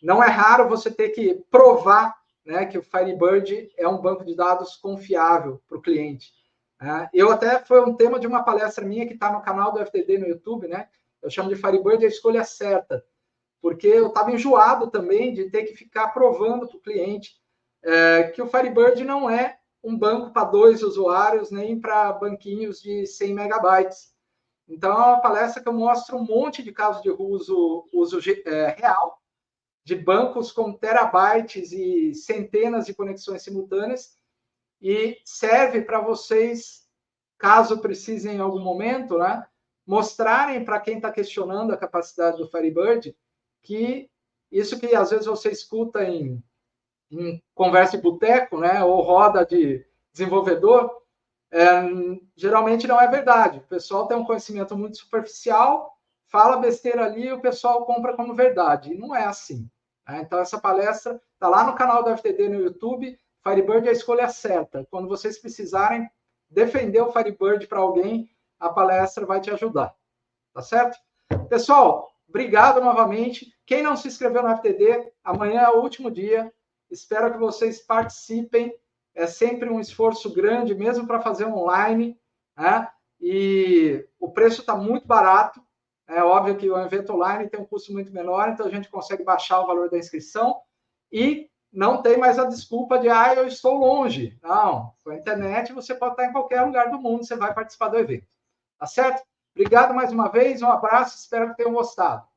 não é raro você ter que provar, né, que o Firebird é um banco de dados confiável para o cliente. Eu até, foi um tema de uma palestra minha que está no canal do FDD no YouTube, né? Eu chamo de Firebird a escolha certa, porque eu estava enjoado também de ter que ficar provando para o cliente que o Firebird não é um banco para 2 usuários, nem para banquinhos de 100 megabytes. Então, é uma palestra que eu mostro um monte de casos de uso real, de bancos com terabytes e centenas de conexões simultâneas, e serve para vocês, caso precisem em algum momento, né, mostrarem para quem está questionando a capacidade do Firebird que isso que às vezes você escuta em conversa de boteco, né, ou roda de desenvolvedor, geralmente não é verdade. O pessoal tem um conhecimento muito superficial, fala besteira ali e o pessoal compra como verdade. E não é assim. Então, essa palestra está lá no canal da FDD no YouTube. Firebird é a escolha certa. Quando vocês precisarem defender o Firebird para alguém, a palestra vai te ajudar. Tá certo? Pessoal, obrigado novamente. Quem não se inscreveu no FDD, amanhã é o último dia. Espero que vocês participem. É sempre um esforço grande, mesmo para fazer online, né? E o preço está muito barato. É óbvio que o evento online tem um custo muito menor, então a gente consegue baixar o valor da inscrição e não tem mais a desculpa de eu estou longe. Não, com a internet você pode estar em qualquer lugar do mundo, você vai participar do evento. Tá certo? Obrigado mais uma vez, um abraço, espero que tenham gostado.